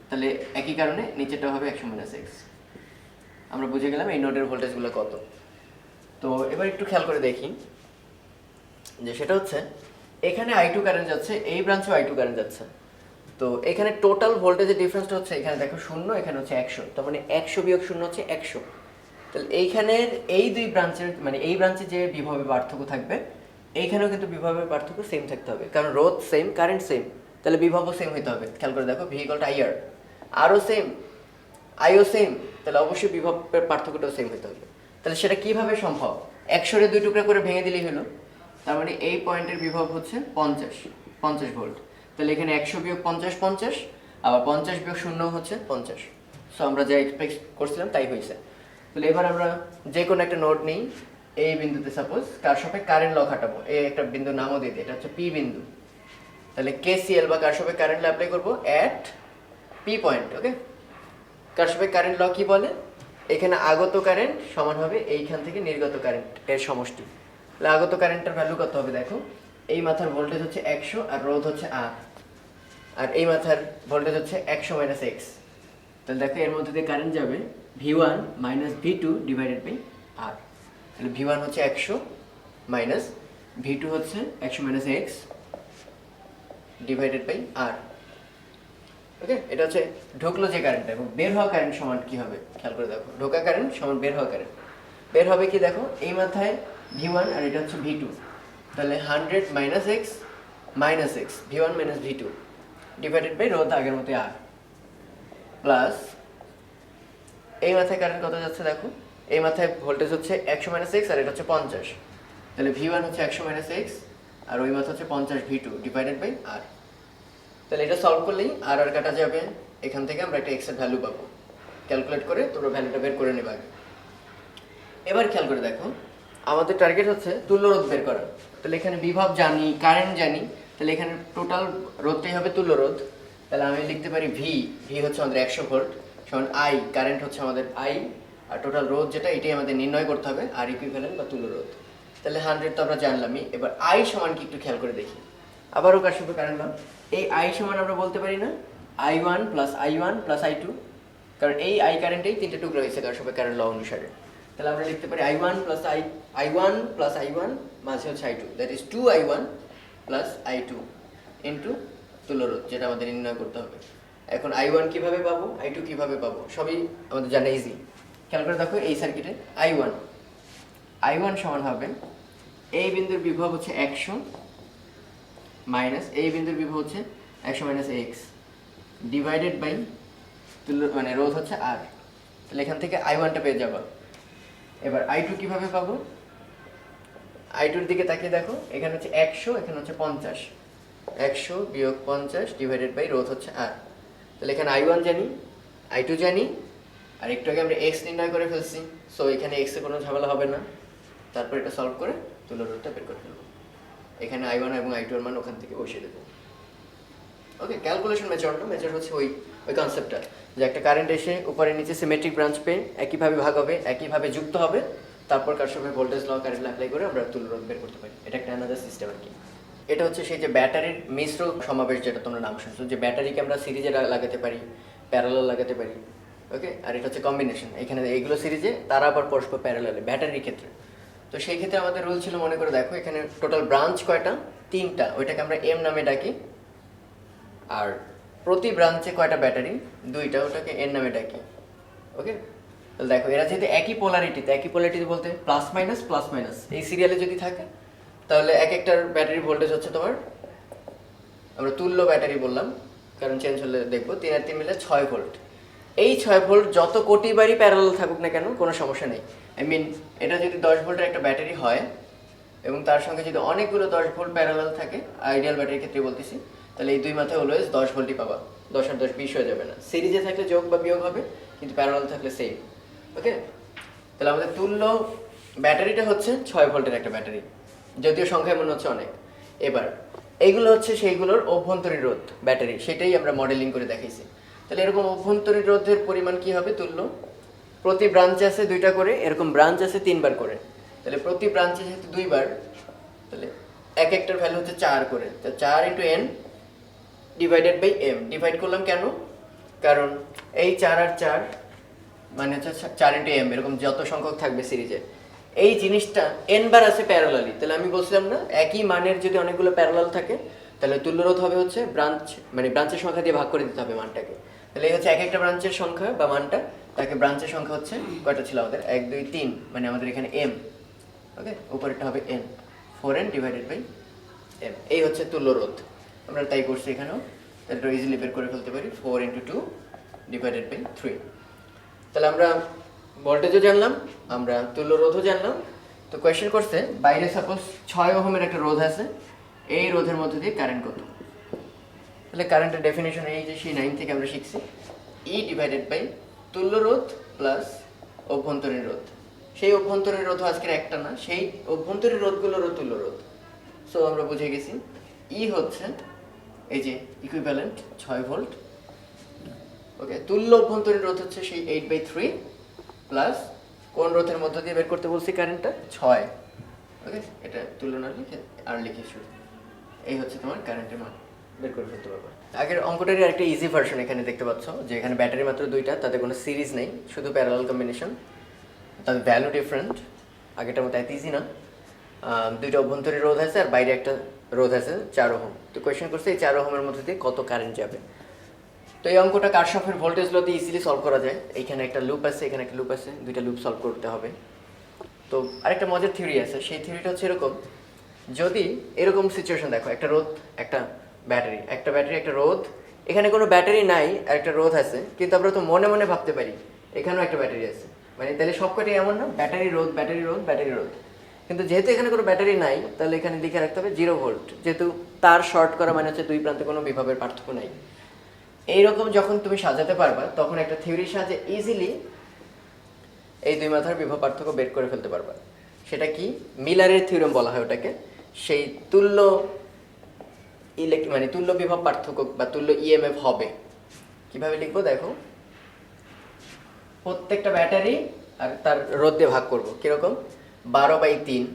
তাহলে একই কারণে নিচেটা হবে 100 - x। আমরা বুঝে গেলাম এই নোডের ভোল্টেজগুলো কত। তো এবার একটু খেয়াল করে দেখি যে সেটা হচ্ছে এখানে I2 কারেন্ট যাচ্ছে, এই ব্রাঞ্চেও I2 কারেন্ট যাচ্ছে, তো এখানে টোটাল ভোল্টেজের ডিফারেন্সটা হচ্ছে এখানে দেখো 0, এখানে হচ্ছে 100, তার মানে 100 বিয়োগ 0 হচ্ছে 100। তাহলে এইখানের এই দুই ব্রাঞ্চের মানে এই ব্রাঞ্চে যে বিভবের পার্থক্য থাকবে এইখানেও কিন্তু বিভবের পার্থক্য সেম থাকতে হবে, কারণ রোধ সেম, কারেন্ট সেম, তাহলে বিভবও সেম হতে হবে। খেয়াল করে দেখো V = IR, আরও সেম, আইও সেম, তাহলে অবশ্যই বিভবের পার্থক্যটাও সেম হতে হবে। তাহলে সেটা কিভাবে সম্ভব, 100 এর দুই টুকরা করে ভেঙে দিলেই হলো, তার মানে এই পয়েন্টের বিভব হচ্ছে 50 ভোল্ট, তাহলে এখানে 100 বিয়োগ 50 50, আবার 50 বিয়োগ 0 হচ্ছে 50। সো আমরা যা এক্সপেক্ট করছিলাম তাই হয়েছে। তাহলে এবার আমরা যে কোনো একটা নোড নিই, এই বিন্দুতে সাপোজ কারশফের কারেন্ট ল খাটাবো, এই একটা বিন্দু নামও দিয়ে দিই, এটা হচ্ছে P বিন্দু। তাহলে KCL বা কারশফের কারেন্ট ল অ্যাপ্লাই করবো অ্যাট P পয়েন্ট, ওকে? কারশফের কারেন্ট ল কি বলে, এখানে আগত কারেন্ট সমান হবে এইখান থেকে নির্গত কারেন্ট এর সমষ্টি। তাহলে আগত কারেন্টের ভ্যালু কত হবে দেখো, এই মাথার ভোল্টেজ হচ্ছে 100 আর রোধ হচ্ছে R, আর এই মাথার ভোল্টেজ হচ্ছে 100 - x। তাহলে দেখো এর মধ্যে দিয়ে কারেন্ট যাবে V1 - V2 divided by R। তাহলে V1 হচ্ছে 100 মাইনাস V2 হচ্ছে 100 - x ডিভাইডেড বাই R, ওকে? এটা হচ্ছে ঢুকলো যে কারেন্ট, এবং বের হওয়া কারেন্ট সমান কি হবে খেয়াল করে দেখো, ঢোকা কারেন্ট সমান বের হওয়া কারেন্ট। বের হবে কি দেখো, এই মাথায় V1 আর এটা হচ্ছে V2, তাহলে 100 - x V1 - V2 divided by রোধ আগের মতো R, প্লাস এই মাথায় কারেন্ট কত যাচ্ছে দেখো, এই মাথায় ভোল্টেজ হচ্ছে 100 - x আর এটা হচ্ছে 50, তাহলে V1 হচ্ছে 100 - x আর ওই মাথা হচ্ছে 50 V2 ডিভাইডেড বাই R। তাহলে এটা সলভ করলেই আর আর কাটা যাবে, এখান থেকে আমরা একটা x এর ভ্যালু পাবো, ক্যালকুলেট করে তোমরা ভ্যালুটা বের করে নেবে আগে। এবার খেয়াল করে দেখো, আমাদের টার্গেট হচ্ছে তুল্য রোধ বের করা। তাহলে এখানে বিভব জানি, কারেন্ট জানি, তাহলে এখানে টোটাল রোধটাই হবে তুল্য রোধ। তাহলে আমি লিখতে পারি V হচ্ছে আমাদের 100 ভোল্ট সমান I, কারেন্ট হচ্ছে আমাদের I, আর টোটাল রোধ যেটা এটাই আমাদের নির্ণয় করতে হবে, আর ইকুইভ্যালেন্ট বা তুল্য রোধ। তাহলে 100 তো আমরা জানলামই, এবার I সমান কি একটু খেয়াল করে দেখি, আবারও কার সাথে কারেন্ট নাম, এই I সমান আমরা বলতে পারি না I1 + I1 + I2, কারণ এই I কারেন্টেই তিনটে টুকরো হয়েছে কার সাথে কারেন্ট ল অনুসারে। তাহলে আমরা লিখতে পারি I1 + I1 মাঝে হচ্ছে I2, that is 2I1 + I2 into তুল্য রোধ, যেটা আমাদের নির্ণয় করতে হবে। এখন I1 কিভাবে পাবো, I2 কিভাবে পাবো, সবই আমাদের জানা ইজি। খেয়াল করে দেখো এই সার্কিটে I1 সমান হবে এই বিন্দুর বিভব হচ্ছে 100 মাইনাস এই বিন্দুর বিভব হচ্ছে 100 - x ডিভাইডেড বাই তুল্য মানে রোধ হচ্ছে R। তাহলে এখান থেকে I1টা পেয়ে যাবো। এবার I2 কিভাবে পাবো, I2 এর দিকে তাকিয়ে দেখো, এখানে হচ্ছে 100, এখানে হচ্ছে 50। 100 বিয়োগ 50 ডিভাইডেড বাই রোধ হচ্ছে R। তাহলে এখানে I1 জানি, I2 জানি, আর একটু আগে আমরা x নির্ণয় করে ফেলছি, সো এখানে x এর কোনো ঝামেলা হবে না। তারপর এটা সলভ করে তুল্য রোধটা বের করে ফেলবো। এখানে I1 এবং I2 এর মান ওখান থেকে বসিয়ে দেবো। ওকে, ক্যালকুলেশন মেজর না, মেজর হচ্ছে ওই কনসেপ্টটা, যে একটা কারেন্ট এসে উপরে নিচে সিমেট্রিক ব্রাঞ্চ পেয়ে একইভাবে ভাগ হবে, একইভাবে যুক্ত হবে, তারপর কারশফের ভোল্টেজ ল কারেন্ট অ্যাপ্লাই করে আমরা তুল্য রোধ বের করতে পারি। এটা একটা অ্যানাদার সিস্টেম আর কি। এটা হচ্ছে সেই যে ব্যাটারির মিশ্র সমাবেশ, যেটা তোমরা নাম শুনছো, যে ব্যাটারিকে আমরা সিরিজে লাগাতে পারি, প্যারালাল লাগাতে পারি। ওকে, আর এটা হচ্ছে কম্বিনেশন, এখানে এইগুলো সিরিজে, তারা আবার পরস্পর প্যারালালে ব্যাটারির ক্ষেত্রে। তো সেই ক্ষেত্রে আমাদের রুল ছিল, মনে করে দেখো এখানে টোটাল ব্রাঞ্চ কয়টা, 3টা, ওইটাকে আমরা এম নামে ডাকি। আর প্রতি ব্রাঞ্চে কয়টা ব্যাটারি, 2টা, ওটাকে এন নামে ডাকি। ওকে, তাহলে দেখো এরা যেহেতু একই পোলারিটি বলতে প্লাস মাইনাস এই সিরিয়ালে যদি থাকে, তাহলে এক একটার ব্যাটারি ভোল্টেজ হচ্ছে তোমার, আমরা তুল্য ব্যাটারি বললাম কারণ চেঞ্জ হলে দেখবো 3 আর 3 মিলে 6 ভোল্ট। এই 6 ভোল্ট যত কোটি বারই প্যারালাল থাকুক না কেন, কোনো সমস্যা নেই। এটা যদি 10 ভোল্টের একটা ব্যাটারি হয় এবং তার সঙ্গে যদি অনেকগুলো 10 ভোল্ট প্যারালাল থাকে, আইডিয়াল ব্যাটারির ক্ষেত্রে বলতেছি, তাহলে এই দুই মাথায় অলওয়েজ 10 ভোল্টই পাবা। 10 আর 10 20 হয়ে যাবে না। সিরিজে থাকলে যোগ বা বিয়োগ হবে, কিন্তু প্যারালাল থাকলে সেম। ওকে, তাহলে আমাদের তুল্য ব্যাটারিটা হচ্ছে 6 ভোল্টের একটা ব্যাটারি, যদিও সংখ্যায় মনে হচ্ছে অনেক। এবার এইগুলো হচ্ছে সেইগুলোর অভ্যন্তরীণ রোধ ব্যাটারি, সেটাই আমরা মডেলিং করে দেখাইছি। তাহলে এরকম অভ্যন্তরীণ রোধের পরিমাণ কি হবে তুল্য, প্রতি ব্রাঞ্চে আছে 2টা করে, এরকম ব্রাঞ্চ আছে 3বার করে, তাহলে প্রতি ব্রাঞ্চে যেহেতু 2বার, তাহলে এক একটার ভ্যালু হচ্ছে 4 করে। তো 4 × n divided by m। Divide করলাম কেন, কারণ এই 4 আর 4 মানে হচ্ছে 4 × m, এরকম যত সংখ্যক থাকবে সিরিজে, এই জিনিসটা n বার আছে প্যারালালি। তাহলে আমি বলছিলাম না, একই মানের যদি অনেকগুলো প্যারালাল থাকে, তাহলে তুল্য রোধ হবে হচ্ছে ব্রাঞ্চের সংখ্যা দিয়ে ভাগ করে দিতে হবে মানটাকে। তাহলে এই হচ্ছে এক একটা ব্রাঞ্চের সংখ্যা বা মানটা, তাকে ব্রাঞ্চের সংখ্যা হচ্ছে কয়টা ছিল আমাদের, 1 2 3, মানে আমাদের এখানে m। ওকে, উপরেরটা হবে n, 4n divided by m। এই হচ্ছে তুল্য রোধ। আমরা তাই করছি এখানেও, তাহলে ইজিলি বের করে ফেলতে পারি 4 × 2 ডিভাইডেড বাই 3। তাহলে আমরা ভোল্টেজও জানলাম, আমরা তুল্য রোধও জানলাম। তো কোয়েশ্চেন করছে, বাইরে সাপোজ 6 ওহমের একটা রোধ আছে, এই রোধের মধ্যে দিয়ে কারেন্ট কত। তাহলে কারেন্টের ডেফিনেশন এই যে সেই 9 থেকে আমরা শিখছি, ই ডিভাইডেড বাই তুল্য রোধ প্লাস অভ্যন্তরীণ রোধ। সেই অভ্যন্তরীণ রোধ আজকের একটা না, সেই অভ্যন্তরীণ রোধগুলোরও তুল্য রোধ। সো আমরা বুঝে গেছি ই হচ্ছে এই যে ইকুইভ্যালেন্ট 6 ভোল্ট। ওকে, তুল্য অভ্যন্তরীণ রোধ হচ্ছে সেই 8/3 প্লাস কোন রোধের মধ্য দিয়ে বের করতে বলছি কারেন্টটা, 6। ওকে, এটা তুলনা লিখে আর লিখে শুরু, এই হচ্ছে তোমার কারেন্টের মান বের করে ফেলতে পারবে। আগের অঙ্কটারই একটা ইজি ভার্সন এখানে দেখতে পাচ্ছ, যে এখানে ব্যাটারি মাত্র 2টা, তাদের কোনো সিরিজ নেই, শুধু প্যারালাল কম্বিনেশন, তাদের ভ্যালু ডিফারেন্ট। আগেটার মতো এত ইজি না। 2টা অভ্যন্তরীণ রোধ আছে আর বাইরে একটা রোধ আছে 4 ওহম। তো কোয়েশ্চেন করছে এই 4 ওহমের মধ্যে দিয়ে কত কারেন্ট যাবে। তো এই অঙ্কটা কারশফের ভোল্টেজ লতে ইজিলি সলভ করা যায়। এইখানে একটা লুপ আছে, এখানে একটা লুপ আছে, 2টা লুপ সলভ করতে হবে। তো আরেকটা মজার থিওরি আছে, সেই থিওরিটা হচ্ছে এরকম, যদি এরকম সিচুয়েশন দেখো, একটা রোধ, একটা ব্যাটারি, একটা রোধ, এখানে কোনো ব্যাটারি নাই আর একটা রোধ আছে, কিন্তু আমরা তো মনে মনে ভাবতে পারি এখানেও একটা ব্যাটারি আছে, মানে তাহলে সবকটাই এমন না, ব্যাটারি রোধ ব্যাটারি রোধ ব্যাটারি রোধ। কিন্তু যেহেতু এখানে কোনো ব্যাটারি নাই, তাহলে এখানে লিখে রাখতে হবে 0 ভোল্ট, যেহেতু তার শর্ট করা মানে হচ্ছে দুই প্রান্তে কোনো বিভবের পার্থক্য নাই। এইরকম যখন তুমি সাজাতে পারবা, তখন একটা থিওরির সাহায্যে ইজিলি এই দুই মাথার বিভব পার্থক্য বের করে ফেলতে পারবা। সেটা কি, মিলারের থিওরেম বলা হয় ওটাকে। সেই তুল্য মানে তুল্য বিভব পার্থক্য বা তুল্য ইএমএফ হবে কিভাবে লিখবো দেখো, প্রত্যেকটা ব্যাটারি আর তার রোধ দিয়ে ভাগ করবো, কিরকম, 12/3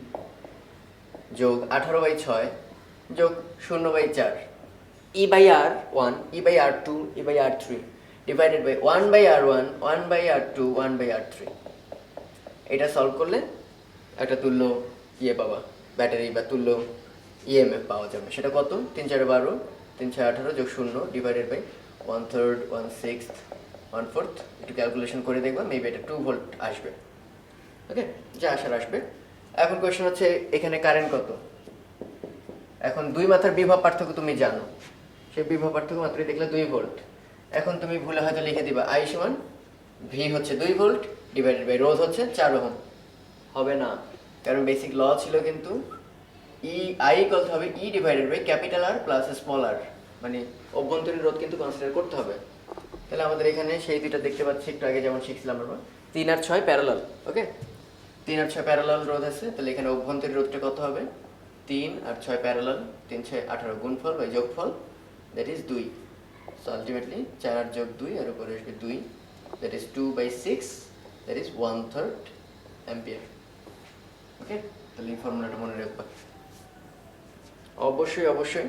যোগ 18/6 যোগ 0/4 E/R1 E/R2 E/R3 divided by 1/R1 1/R2 1/R3। এটা সলভ করলে একটা তুল্য ইয়ে পাবা, ব্যাটারি বা তুল্য ইএমএফ পাওয়া যাবে। সেটা কত, 3 4 12 3 6 18 যোগ 0 ডিভাইডেড বাই 1/3 1/6 1/4। একটু ক্যালকুলেশন করে দেখবা, মেবি এটা 2 ভোল্ট আসবে। ওকে, যা আসার আসবে। এখন কোয়েশ্চেন হচ্ছে এখানে কারেন্ট কত। এখন দুই মাথার বিভব পার্থক্য তুমি জানো, সেই বিভব পার্থক্য মাত্রই দেখলে 2 ভোল্ট। এখন তুমি ভুলে হয়তো লিখে দিবা I সমান V হচ্ছে 2 ভোল্ট ডিভাইডেড বাই রোধ হচ্ছে 4 ওহম। হবে না, কারণ বেসিক ল ছিল কিন্তু ই আই ইকুয়াল হবে E divided by capital R plus small r, মানে অভ্যন্তরীণ রোধ কিন্তু কনসিডার করতে হবে। তাহলে আমাদের এখানে সেই দুইটা দেখতে পাচ্ছি একটু আগে যেমন শিখছিলাম আমরা, 3 আর 6 প্যারালাল। ওকে, 3 আর 6 প্যারালাল রোধ আছে, তাহলে এখানে অভ্যন্তরীণ রোধটা কত হবে? 3 আর 6 প্যারালাল, 3 6 18 গুণফল বাই যোগফল, দ্যাট ইজ 2। সো আলটিমেটলি 4 আর যোগ 2 এর উপরে আসবে 2, that is 2/6, that is 1/3 ampere. Okay, তাহলে এই ফর্মুলাটা মনে রাখবা। অবশ্যই অবশ্যই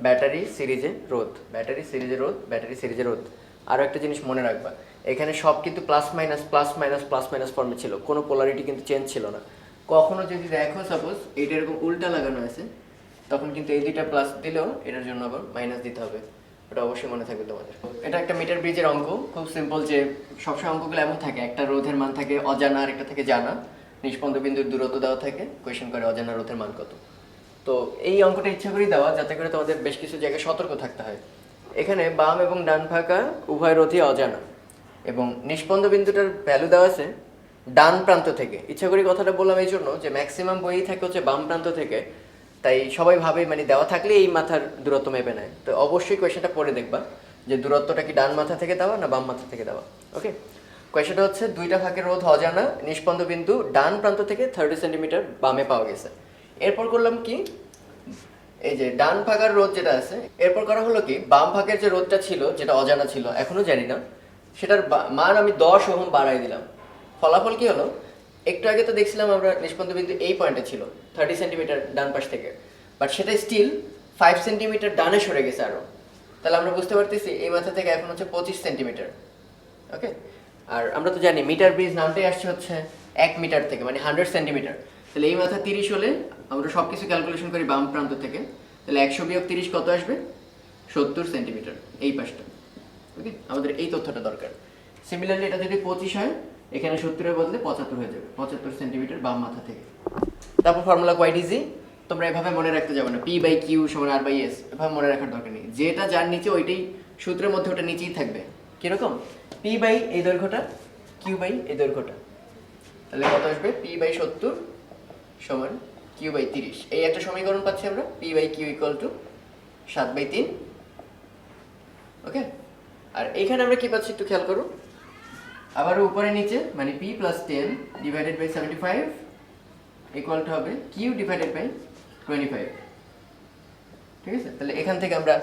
ব্যাটারি সিরিজে রোধ, ব্যাটারি সিরিজে রোধ, ব্যাটারি সিরিজে রোধ। আরও একটা জিনিস মনে রাখবা, এখানে সব কিন্তু plus minus plus minus plus minus ফর্মে ছিল, কোনো পোলারিটি কিন্তু চেঞ্জ ছিল না। কখনো যদি দেখো সাপোজ এইটা এরকম উল্টা লাগানো আছে, তখন কিন্তু এই দুইটা প্লাস দিলেও এটার জন্য আবার মাইনাস দিতে হবে, ওটা অবশ্যই মনে থাকবে তোমাদের। এটা একটা মিটার ব্রিজের অঙ্ক, খুব সিম্পল, যে সবসময় অঙ্কগুলো এমন থাকে, একটা রোধের মান থাকে অজানা আর একটা থেকে জানা, নিষ্পন্দ বিন্দুর দূরত্ব দেওয়া থাকে, কোয়েশ্চেন করে অজানা রোধের মান কত। তো এই অঙ্কটা ইচ্ছা করেই দেওয়া যাতে করে তোমাদের বেশ কিছু জায়গায় সতর্ক থাকতে হয়। এখানে বাম এবং ডান ফাঁকা উভয় রোধই অজানা, এবং নিষ্পন্দ বিন্দুটার ভ্যালু দেওয়া আছে ডান প্রান্ত থেকে। ইচ্ছা করি কথাটা বললাম এই জন্য যে ম্যাক্সিমাম বইই থাকে হচ্ছে বাম প্রান্ত থেকে, তাই সবাই ভাবে মানে দেওয়া থাকলে এই মাথার দূরত্ব মেপে নেয়। তো অবশ্যই কোয়েশ্চেনটা পড়ে দেখবা যে দূরত্বটা কি ডান মাথা থেকে দেওয়া না বাম মাথা থেকে দেওয়া। ওকে, কোয়েশ্চেনটা হচ্ছে দুইটা ফাঁকের রোধ অজানা, নিষ্পন্দ বিন্দু ডান প্রান্ত থেকে 30 সেন্টিমিটার বামে পাওয়া গেছে। এরপর করলাম কি, এই যে ডান ফাঁকার রোধ যেটা আছে, এরপর করা হলো কি বাম ফাঁকের যে রোধটা ছিল যেটা অজানা ছিল এখনো জানি না, সেটার মান আমি 10 ওহম বাড়াই দিলাম। ফলাফল কি হলো, একটু আগে তো দেখছিলাম আমরা নিষ্পন্দ বিন্দু এই পয়েন্টে ছিল 30 সেন্টিমিটার ডান পাশ থেকে, বাট সেটা স্টিল 5 সেন্টিমিটার ডানে সরে গেছে আরো। তাহলে আমরা বুঝতে পারতেছি এই মাথা থেকে এখন হচ্ছে 25 সেন্টিমিটার। ওকে, আর আমরা তো জানি মিটার ব্রিজ নামটাই আসছে হচ্ছে 1 মিটার থেকে, মানে 100 সেন্টিমিটার। তাহলে এই মাথা 30 হলে আমরা সব কিছু ক্যালকুলেশন করি বাম প্রান্ত থেকে, তাহলে 100 বিয়োগ 30 কত আসবে? 70 সেন্টিমিটার এই পাশটা। ওকে, আমাদের এই তথ্যটা দরকার। সিমিলারলি এটা যদি 25 হয়, এখানে 70 এর বদলে 75 হয়ে যাবে, 75 সেন্টিমিটার বাম মাথা থেকে। তারপর ফর্মুলা কোয়াইট ইজি, তোমরা এভাবে মনে রাখতে যাবে না, P/Q = R/S, এভাবে মনে রাখার দরকার নেই। যেটা যার নিচে ওইটাই সূত্রের মধ্যে ওটা নিচেই থাকবে। কিরকম? P বাই এই দৈর্ঘ্যটা, Q বাই এই দৈর্ঘ্যটা, তাহলে কত আসবে? P/70 সমান Q/30। এই একটা সমীকরণ পাচ্ছি আমরা, P/Q = 7/3। ওকে, আর এখানে আমরা কি পাচ্ছি একটু খেয়াল করো, আবার উপরে নিচে মানে P + 10 divided by 75 equal to হবে Q ডিভাইডেড বাই 25। ঠিক আছে, তাহলে এখান থেকে আমরা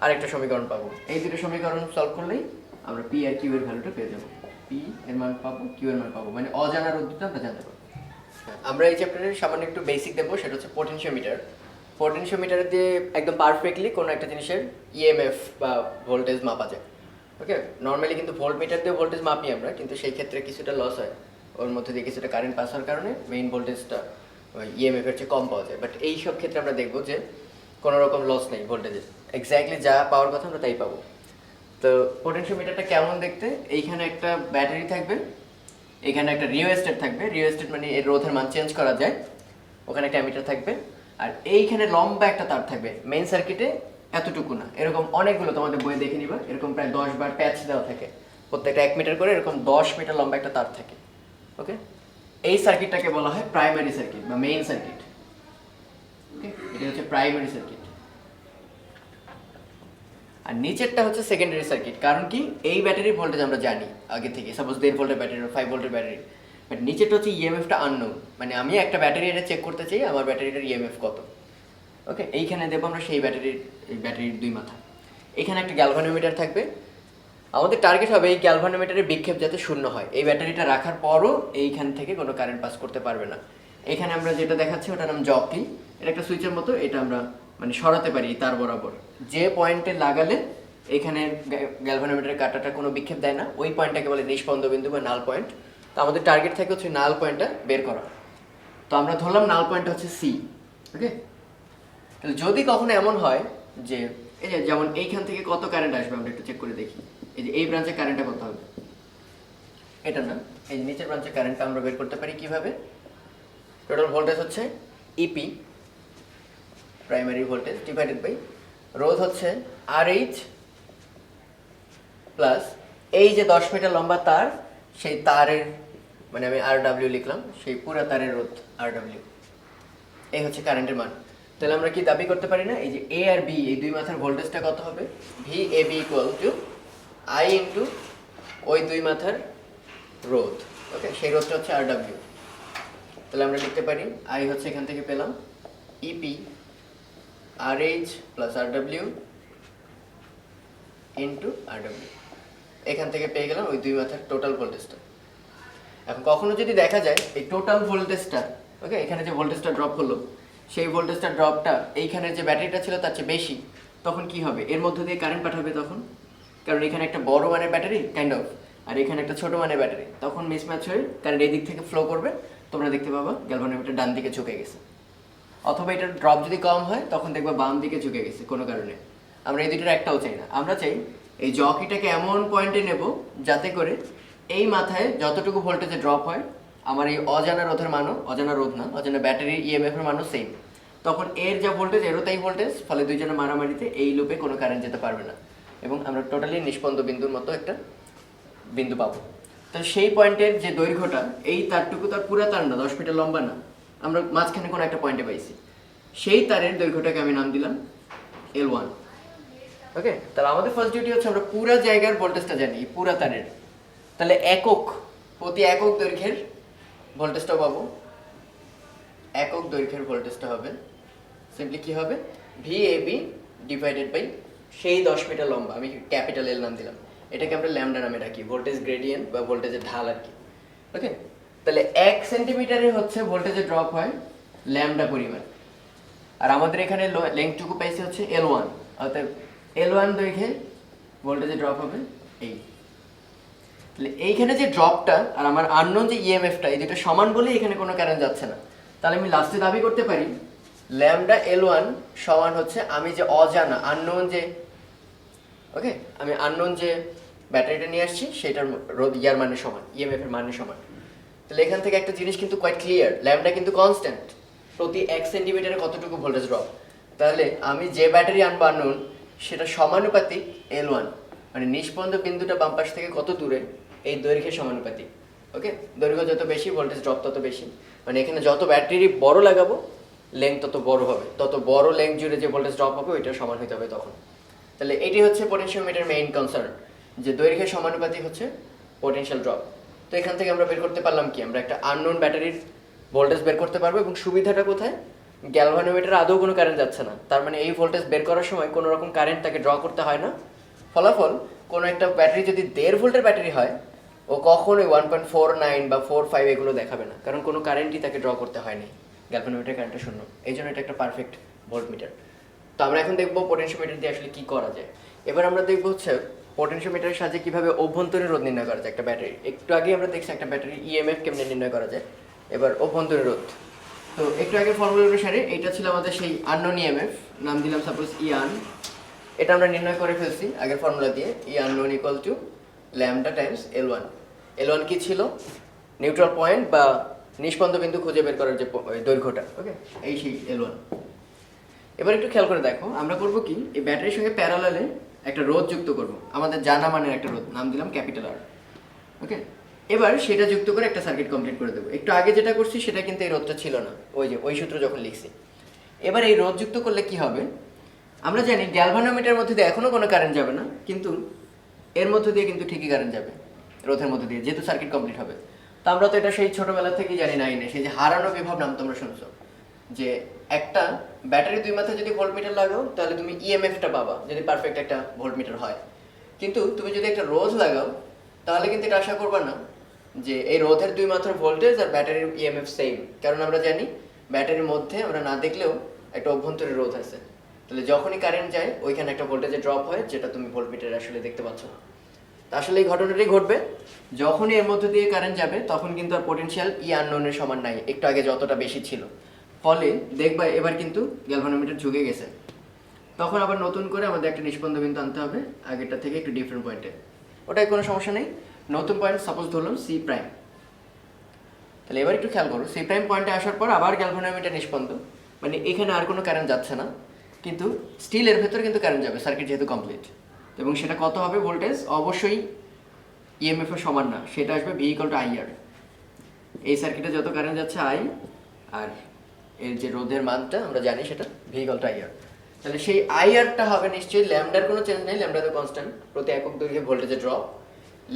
আরেকটা সমীকরণ পাবো। এই দুটো সমীকরণ সলভ করলেই আমরা P আর Q এর ভ্যালুটা পেয়ে যাবো। P এর মান পাবো, Q এর মান পাবো, মানে অজানা রোধটা আমরা জানতে পারবো। আমরা এই চ্যাপ্টারের সামান্য একটু বেসিক দেবো, সেটা হচ্ছে পোটেনশিওমিটার। পোটেনশিওমিটার দিয়ে একদম পারফেক্টলি কোনো একটা জিনিসের ইএমএফ বা ভোল্টেজ মাপা যায়। ওকে, নর্মালি কিন্তু ভোল্টমিটার দিয়ে ভোল্টেজ মাপি আমরা, কিন্তু সেই ক্ষেত্রে কিছুটা লস হয়, ওর মধ্যে দিয়ে কিছুটা কারেন্ট পাস হওয়ার কারণে মেইন ভোল্টেজটা ইএমএফ এর চেয়ে কম পাওয়া যায়। বাট এই সব ক্ষেত্রে আমরা দেখবো যে কোনো রকম লস নেই ভোল্টেজের, এক্স্যাক্টলি যা পাওয়ার কথা আমরা তাই পাবো। তো পোটেনশিওমিটারটা কেমন দেখতে, এইখানে একটা ব্যাটারি থাকবে, এখানে একটা রিওস্টেট থাকবে, রিওস্টেট মানে এর রোধের মান চেঞ্জ করা যায়, ওখানে একটা অ্যামিটার থাকবে, আর এইখানে লম্বা একটা তার থাকবে। মেইন সার্কিটে এতটুকু না, এরকম অনেকগুলো তোমাদের বইয়ে দেখে নিবা, এরকম প্রায় 10 বার প্যাচ দেওয়া থাকে, প্রত্যেকটা 1 মিটার করে, এরকম 10 মিটার লম্বা একটা তার থাকে। ওকে, এই সার্কিটটাকে বলা হয় প্রাইমারি সার্কিট বা মেইন সার্কিট। ওকে, এটা হচ্ছে প্রাইমারি সার্কিট। আর নিচেরটা হচ্ছে সেকেন্ডারি সার্কিট। কারণ কি, এই ব্যাটারির ভোল্টেজ আমরা জানি আগে থেকে, সাপোজ 1.5 ভোল্টের ব্যাটারি, 5 ভোল্টের ব্যাটারি, বাট নিচেরটা হচ্ছে ইএমএফটা আননোন, মানে আমি একটা ব্যাটারি এটা চেক করতে চাই আমার ব্যাটারিটার ইএমএফ কত। ওকে, এইখানে দেবো আমরা সেই ব্যাটারির দুই মাথা। এখানে একটা গ্যালভানোমিটার থাকবে, আমাদের টার্গেট হবে এই গ্যালভানোমিটারের বিক্ষেপ যাতে শূন্য হয়। এই ব্যাটারিটা রাখার পরও এইখান থেকে কোনো কারেন্ট পাস করতে পারবে না। এখানে আমরা যেটা দেখাচ্ছি ওটার নাম জকি, এটা একটা সুইচের মতো, এটা আমরা মানে সরাতে পারি তার বরাবর, যে পয়েন্টে লাগালে এখানে গ্যালভানোমিটারের কাঁটাটা কোনো বিক্ষেপ দেয় না, ওই পয়েন্টটাকে বলে নিষ্পন্দ বিন্দু বা নাল পয়েন্ট। তো আমাদের টার্গেট থাকে হচ্ছে নাল পয়েন্টটা বের করা। তো আমরা ধরলাম নাল পয়েন্ট হচ্ছে সি। ওকে, তাহলে যদি কখনো এমন হয় যে এই যে যেমন এইখান থেকে কত কারেন্ট আসবে আমরা একটু চেক করে দেখি। এই যে এই ব্রাঞ্চে কারেন্টটা কত হবে, এটা না, এই নিচের ব্রাঞ্চে কারেন্টটা আমরা বের করতে পারি কিভাবে। টোটাল ভোল্টেজ হচ্ছে EP primary voltage divided by রোধ হচ্ছে RH প্লাস এই যে 10 মিটার লম্বা তার, সেই তারের মানে আমি আর ডাব্লিউ লিখলাম, সেই পুরো তারের রোধ আর ডাব্লিউ, এই হচ্ছে কারেন্টের মান। তাহলে আমরা কি দাবি করতে পারি না, এই যে এ আর বি এই দুই মাথার ভোল্টেজটা কত হবে, V A B equal to I into ওই দুই মাথার রোধ। ওকে, সেই রোধটা হচ্ছে আর ডাব্লিউ। তাহলে আমরা লিখতে পারি আই হচ্ছে এখান থেকে পেলাম ইপি আর এইচ প্লাস আর ডাব্লিউ ইন্টু আর ডাব্লিউ, এখান থেকে পেয়ে গেলাম ওই দুই মাথার টোটাল ভোল্টেজটা। এখন কখনো যদি দেখা যায় এই টোটাল ভোল্টেজটা, ওকে, এখানে যে ভোল্টেজটা ড্রপ হলো সেই ভোল্টেজটা ড্রপটা এইখানে যে ব্যাটারিটা ছিল তার চেয়ে বেশি, তখন কি হবে, এর মধ্য দিয়ে কারেন্ট পাঠাবে তখন, কারণ এখানে একটা বড় মানের ব্যাটারি কাইন্ড অফ, আর এখানে একটা ছোট মানের ব্যাটারি, তখন মিসম্যাচ হয়ে কারেন্ট এই দিক থেকে ফ্লো করবে, তোমরা দেখতে পাবা গ্যালভানোমিটার ডান দিকে ঝুঁকে গেছে। অথবা এটার ড্রপ যদি কম হয় তখন দেখবা বাম দিকে ঝুঁকে গেছে কোনো কারণে। আমরা এই দুটোর একটাও চাই না, আমরা চাই এই জকিটাকে এমন পয়েন্টে নেব যাতে করে এই মাথায় যতটুকু ভোল্টেজে ড্রপ হয় আমার এই অজানা রোধের মানও, অজানা রোধ না, অজানা ব্যাটারির ইএমএফ এর মানও সেম, তখন এর যা ভোল্টেজ এরও তাই ভোল্টেজ, ফলে দুইজনের মারামারিতে এই লুপে কোনো কারেন্ট যেতে পারবে না এবং আমরা টোটালি নিষ্পন্দ বিন্দুর মতো একটা বিন্দু পাবো। তো সেই পয়েন্টের যে দৈর্ঘ্যটা, এই তারটুকু তার পুরো তার না, 10 মিটার লম্বা না, আমরা মাঝখানে কোনো একটা পয়েন্টে পাইছি, সেই তারের দৈর্ঘ্যটাকে আমি নাম দিলাম L1। ওকে, তাহলে আমাদের ফার্স্ট ডিউটি হচ্ছে আমরা পুরো জায়গার ভোল্টেজটা জানি, পুরো তারের, তাহলে একক প্রতি একক দৈর্ঘ্যের ভোল্টেজটাও পাবো, একক দৈর্ঘ্যের ভোল্টেজটা হবে সিম্পলি কি হবে, VAB ডিভাইডেড বাই সেই 10 মিটার লম্বা, আমি ক্যাপিটাল এল নাম দিলাম, এটাকে আমরা ল্যামডা নামে রাখি, ভোল্টেজ গ্রেডিয়েন্ট বা ভোল্টেজের ঢাল আর কি। ওকে, তাহলে 1 সেন্টিমিটারে হচ্ছে ভোল্টেজের ড্রপ হয় ল্যামডা পরিমাণ, আর আমাদের এখানে লেংথটুকু পাইছে হচ্ছে L1, অর্থাৎ L1 দৈর্ঘ্যে ভোল্টেজের ড্রপ হবে এই। তাহলে এইখানে যে ড্রপটা আর আমার আননোন যে ইএমএফটা, এই দুটো সমান বলেই এখানে কোনো কারেন্ট যাচ্ছে না। তাহলে আমি লাস্টে দাবি করতে পারি ল্যামডা L1 সমান হচ্ছে আমি যে অজানা আননোন যে, ওকে, আমি আননোন যে ব্যাটারিটা নিয়ে আসছি সেটার রোধ ইয়ার মানের সমান, ইএমএফ এর মানের সমান। তাহলে এখান থেকে একটা জিনিস কিন্তু কোয়াইট ক্লিয়ার, ল্যামডা কিন্তু কনস্ট্যান্ট, প্রতি 1 সেন্টিমিটারে কতটুকু ভোল্টেজ ড্রপ, তাহলে আমি যে ব্যাটারি আনবো আননোন সেটা সমানুপাতিক L1, মানে নিষ্পন্দ বিন্দুটা বাম পাশ থেকে কত দূরে এই দৈর্ঘ্যের সমানুপাতিক। ওকে, দৈর্ঘ্য যত বেশি ভোল্টেজ ড্রপ তত বেশি, মানে এখানে যত ব্যাটারি বড় লাগাবো লেংথ তত বড় হবে, তত বড় লেংথ জুড়ে যে ভোল্টেজ ড্রপ হবে ওইটা সমান হতে হবে তখন। তাহলে এটি হচ্ছে পোটেনশিওমিটার মেইন কনসার্ন, যে দৈর্ঘ্যের সমানুপাতিক হচ্ছে পোটেনশিয়াল ড্রপ। তো এখান থেকে আমরা বের করতে পারলাম কি, আমরা একটা আননোন ব্যাটারির ভোল্টেজ বের করতে পারবো, এবং সুবিধাটা কোথায়, গ্যালভানোমিটারে আদৌ কোনো কারেন্ট যাচ্ছে না, তার মানে এই ভোল্টেজ বের করার সময় কোনো রকম কারেন্ট তাকে ড্র করতে হয় না। ফলাফল, কোনো একটা ব্যাটারি যদি 1.5 ভোল্টের ব্যাটারি হয় ও কখনোই 1.49 বা 4.5 এগুলো দেখাবে না, কারণ কোনো কারেন্টই তাকে ড্র করতে হয়নি, গ্যালভানোমিটার কারেন্টটা শূন্য, এই জন্য এটা একটা পারফেক্ট ভোল্টমিটার। তো আমরা এখন দেখবো পোটেনশিওমিটার দিয়ে আসলে কি করা যায়। এবার আমরা দেখবো হচ্ছে পোটেনশিওমিটারের সাহায্যে কিভাবে অভ্যন্তরীণ রোধ নির্ণয় করা যায় একটা ব্যাটারি। একটু আগে আমরা দেখছি একটা ব্যাটারির ইএমএফ কেমনে নির্ণয় করা যায়, এবার অভ্যন্তরীণ রোধ। তো একটু আগে ফর্মুলা অনুসারে এইটা ছিল আমাদের সেই আননোন ইএমএফ, নাম দিলাম সাপোজ ইয়ান, এটা আমরা নির্ণয় করে ফেলছি আগের ফর্মুলা দিয়ে, E unknown equal to lambda times L1। L1 কি ছিল, নিউট্রাল পয়েন্ট বা নিষ্পন্দ বিন্দু খুঁজে বের করার যে দৈর্ঘ্যটা। ওকে, এই সেই L1। এবার একটু খেয়াল করে দেখো, আমরা করবো কি, এই ব্যাটারির সঙ্গে প্যারালালে একটা রোধ যুক্ত করব, আমাদের জানা মানের একটা রোধ, নাম দিলাম ক্যাপিটাল আর। ওকে, এবার সেটা যুক্ত করে একটা সার্কিট কমপ্লিট করে দেবো। একটু আগে যেটা করছি সেটা কিন্তু এই রোধটা ছিল না, ওই সূত্র যখন লিখছি। এবার এই রোধ যুক্ত করলে কি হবে, আমরা জানি গ্যালভানোমিটারের মধ্যে দিয়ে এখনো কোনো কারেন্ট যাবে না, কিন্তু এর মধ্যে দিয়ে কিন্তু ঠিকই কারেন্ট যাবে রোধের মধ্যে দিয়ে, যেহেতু সার্কিট কমপ্লিট হবে। তো আমরা তো এটা সেই ছোটবেলা থেকেই জানি, নাইনে সেই যে হারানো বিভব নাম তোমরা শুনছো, যে একটা ব্যাটারি দুই মাথায় যদি ভোল্টমিটার লাগাও তাহলে তুমি ইএমএফটা পাবা যদি পারফেক্ট একটা ভোল্টমিটার হয়, কিন্তু তুমি যদি একটা রোধ লাগাও তাহলে কিন্তু এটা আশা করবা না যে এই রোধের দুই মাথার ভোল্টেজ আর ব্যাটারির ইএমএফ সেম, কারণ আমরা জানি ব্যাটারির মধ্যে আমরা না দেখলেও একটা অভ্যন্তরীণ রোধ আছে। তাহলে যখনই কারেন্ট যায় ওইখানে একটা ভোল্টেজে ড্রপ হয়, যেটা তুমি ভোল্টমিটারে আসলে দেখতে পাচ্ছ না। তা আসলে এই ঘটনাটাই ঘটবে, যখনই এর মধ্যে দিয়ে কারেন্ট যাবে তখন কিন্তু আর পোটেনশিয়াল ই আননোনের সমান নাই, একটু আগে যতটা বেশি ছিল, ফলে দেখবা এবার কিন্তু গ্যালভানোমিটার ঝুঁকে গেছে। তখন আবার নতুন করে আমাদের একটা নিষ্পন্দ বিন্দু আনতে হবে আগেরটা থেকে একটু ডিফারেন্ট পয়েন্টে, ওটাই কোনো সমস্যা নেই। নতুন পয়েন্ট সাপোজ ধরলাম সি প্রাইম, তাহলে এবার একটু খেয়াল করো, সি প্রাইম পয়েন্টে আসার পর আবার গ্যালভানোমিটার নিষ্পন্দ, মানে এখানে আর কোনো কারেন্ট যাচ্ছে না, কিন্তু স্টিল এর ভেতরে কিন্তু কারেন্ট যাবে, সার্কিট যেহেতু কমপ্লিট। এবং সেটা কত হবে ভোল্টেজ, অবশ্যই ইএমএফ এর সমান না, সেটা আসবে ভি ইকুয়াল টু আইআর। এই সার্কিটে যত কারেন্ট যাচ্ছে আই, আর এর যে রোধের মানটা আমরা জানি সেটা ভি ইকুয়াল টু আইআর। তাহলে সেই আইআরটা হবে নিশ্চয়ই, ল্যামডার কোনো চেঞ্জ নেই, ল্যামডা তো কনস্ট্যান্ট, প্রতি একক দৈর্ঘ্যে ভোল্টেজের ড্রপ,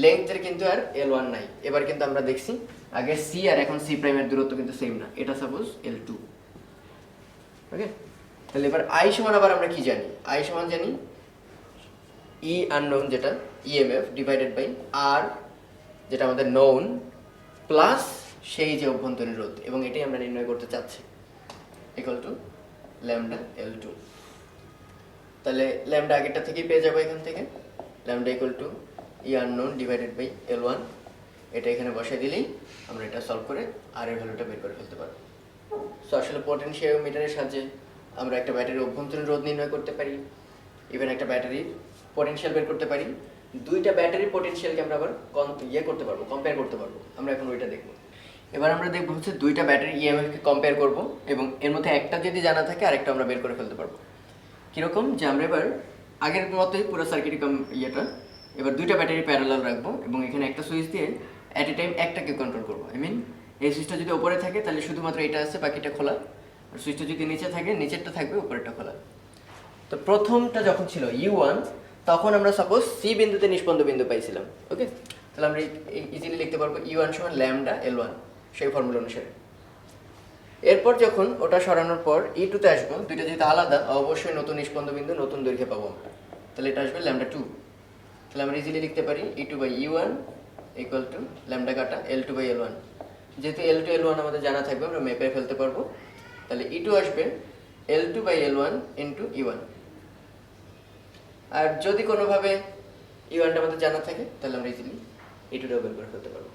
লেন্থের কিন্তু আর L1 নাই। এবার কিন্তু আমরা দেখছি আগে সি আর এখন সি প্রাইমের দূরত্ব কিন্তু সেম না, এটা সাপোজ L2। ওকে, তাহলে এবার আই সমান আবার আমরা কি জানি? আই সমান জানি ই আননোন যেটা ইএমএফ ডিভাইডেড বাই আর যেটা আমাদের নোন প্লাস সেই যে অভ্যন্তরীণ রোধ, এবং এটাই আমরা নির্ণয় করতে চাচ্ছি, ইকুয়াল টু ল্যামডা L2। তাহলে ল্যামডা আগেরটা থেকেই পেয়ে যাবো এখান থেকে, lambda equal to E unknown divided by L1। এটা এখানে বসাই দিলেই আমরা এটা সলভ করে আর এর ভ্যালুটা বের করে ফেলতে পারবো। সো আসলে পোটেনশিওমিটারের সাহায্যে আমরা একটা ব্যাটারির অভ্যন্তরীণ রোধ নির্ণয় করতে পারি, ইভেন একটা ব্যাটারির পোটেনশিয়াল বের করতে পারি, দুইটা ব্যাটারির পোটেনশিয়ালকে আমরা আবার করতে পারবো, কম্পেয়ার করতে পারবো। আমরা এখন ওইটা দেখবো। এবার আমরা দেখবো হচ্ছে দুইটা ব্যাটারি ইএমএফকে কম্পেয়ার করব, এবং এর মধ্যে একটা যদি জানা থাকে আরেকটা আমরা বের করে ফেলতে পারবো। কীরকম, যে আমরা এবার আগের মতোই পুরো সার্কিট এবার দুইটা ব্যাটারি প্যারালাল রাখবো, এবং এখানে একটা সুইচ দিয়ে অ্যাট এ টাইম একটাকে কন্ট্রোল করবো। আই মিন এই সুইচটা যদি ওপরে থাকে তাহলে শুধুমাত্র এটা আছে, বাকিটা খোলা, আর সুইচটা যদি নিচে থাকে নিচেরটা থাকবে, উপরেরটা খোলা। তো প্রথমটা যখন ছিল U1, তখন আমরা সাপোজ সি বিন্দুতে নিষ্পন্দ বিন্দু পাইছিলাম। ওকে, তাহলে আমরা ইজিলি লিখতে পারবো U1 সমান ল্যামডা L1 সেই ফর্মুলা অনুসারে। এরপর যখন ওটা সরানোর পর E2 তে আসবো, দুইটা যেহেতু আলাদা অবশ্যই নতুন নিষ্পন্দ বিন্দু নতুন দৈর্ঘ্যে পাবো আমরা, তাহলে এটা আসবে ল্যামডা 2। তাহলে আমরা ইজিলি লিখতে পারি E2 by U1 equal to lambda কাটা L2 বাই L1। যেহেতু L2 L1 আমাদের জানা থাকবে, আমরা মেপে ফেলতে পারবো। তাহলে E2 আসবে L2 by L1 into E1। আর যদি কোনোভাবে E1টা আমাদের জানা থাকে তাহলে আমরা ইজিলি E2টাও বের করে ফেলতে পারবো।